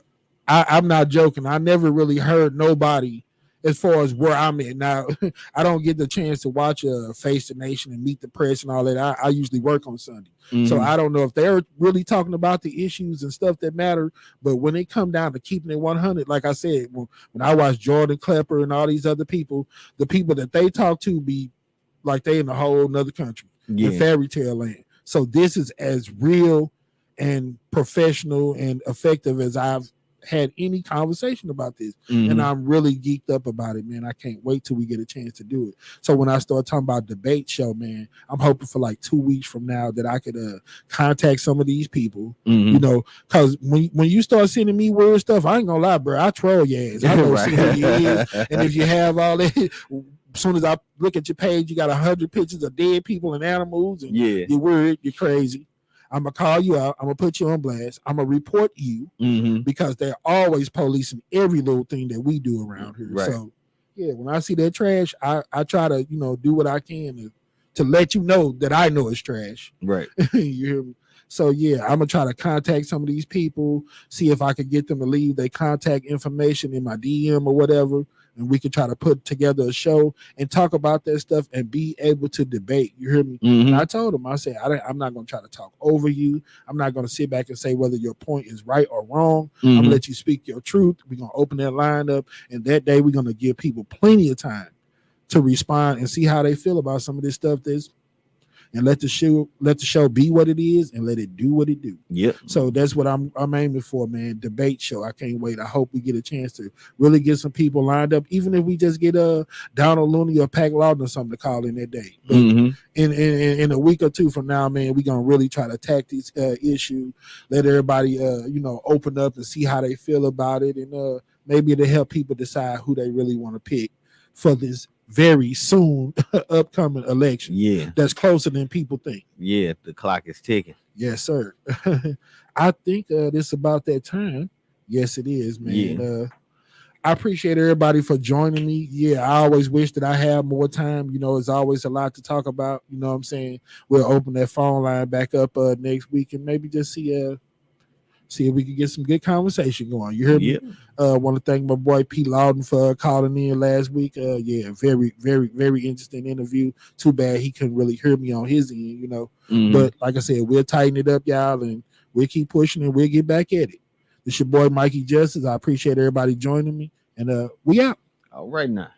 I'm not joking. I never really heard nobody, as far as where I'm at now. I don't get the chance to watch Face the Nation and Meet the Press and all that. I usually work on Sunday. So I don't know if they're really talking about the issues and stuff that matter. But when it come down to keeping it 100, like I said, when I watch Jordan Klepper and all these other people, the people that they talk to be like they in a whole nother country, in fairy tale land. So this is as real and professional and effective as I've had any conversation about this. And I'm really geeked up about it, man. I can't wait till we get a chance to do it. So when I start talking about debate show, man, I'm hoping for like 2 weeks from now that I could contact some of these people, because when you start sending me weird stuff, I ain't gonna lie, bro, I troll your ass. I know see who you is. And if you have all that, as soon as I look at your page, you got 100 pictures of dead people and animals, and you're weird, you're crazy. I'm gonna call you out. I'm gonna put you on blast. I'm gonna report you, because they're always policing every little thing that we do around here. So yeah, when I see that trash, I try to do what I can to let you know that I know it's trash. You hear me? So yeah, I'm gonna try to contact some of these people, see if I could get them to leave their contact information in my DM or whatever, and we can try to put together a show and talk about that stuff and be able to debate. You hear me? And I told him, I said, I'm not going to try to talk over you. I'm not going to sit back and say whether your point is right or wrong. I'm going to let you speak your truth. We're going to open that line up, and that day we're going to give people plenty of time to respond and see how they feel about some of this stuff and let the show be what it is and let it do what it do. So that's what I'm aiming for, man. Debate show. I can't wait. I hope we get a chance to really get some people lined up, even if we just get Donald Looney or Pac Lawton or something to call in that day. But in a week or two from now, man, we're gonna really try to attack this issue, let everybody open up and see how they feel about it, and maybe it'll help people decide who they really want to pick for this very soon upcoming election. That's closer than people think. The clock is ticking. Yes, sir. I think this about that time. Yes, it is, man. I appreciate everybody for joining me. Yeah, I always wish that I had more time. You know, it's always a lot to talk about. You know what I'm saying? We'll open that phone line back up next week and maybe just see if we can get some good conversation going. You heard me? Want to thank my boy Pete Loudon for calling in last week. Yeah, very, very, very interesting interview. Too bad he couldn't really hear me on his end, you know. But like I said, we'll tighten it up, y'all, and we'll keep pushing and we'll get back at it. This your boy Mikey Justice. I appreciate everybody joining me, and we out. All right now.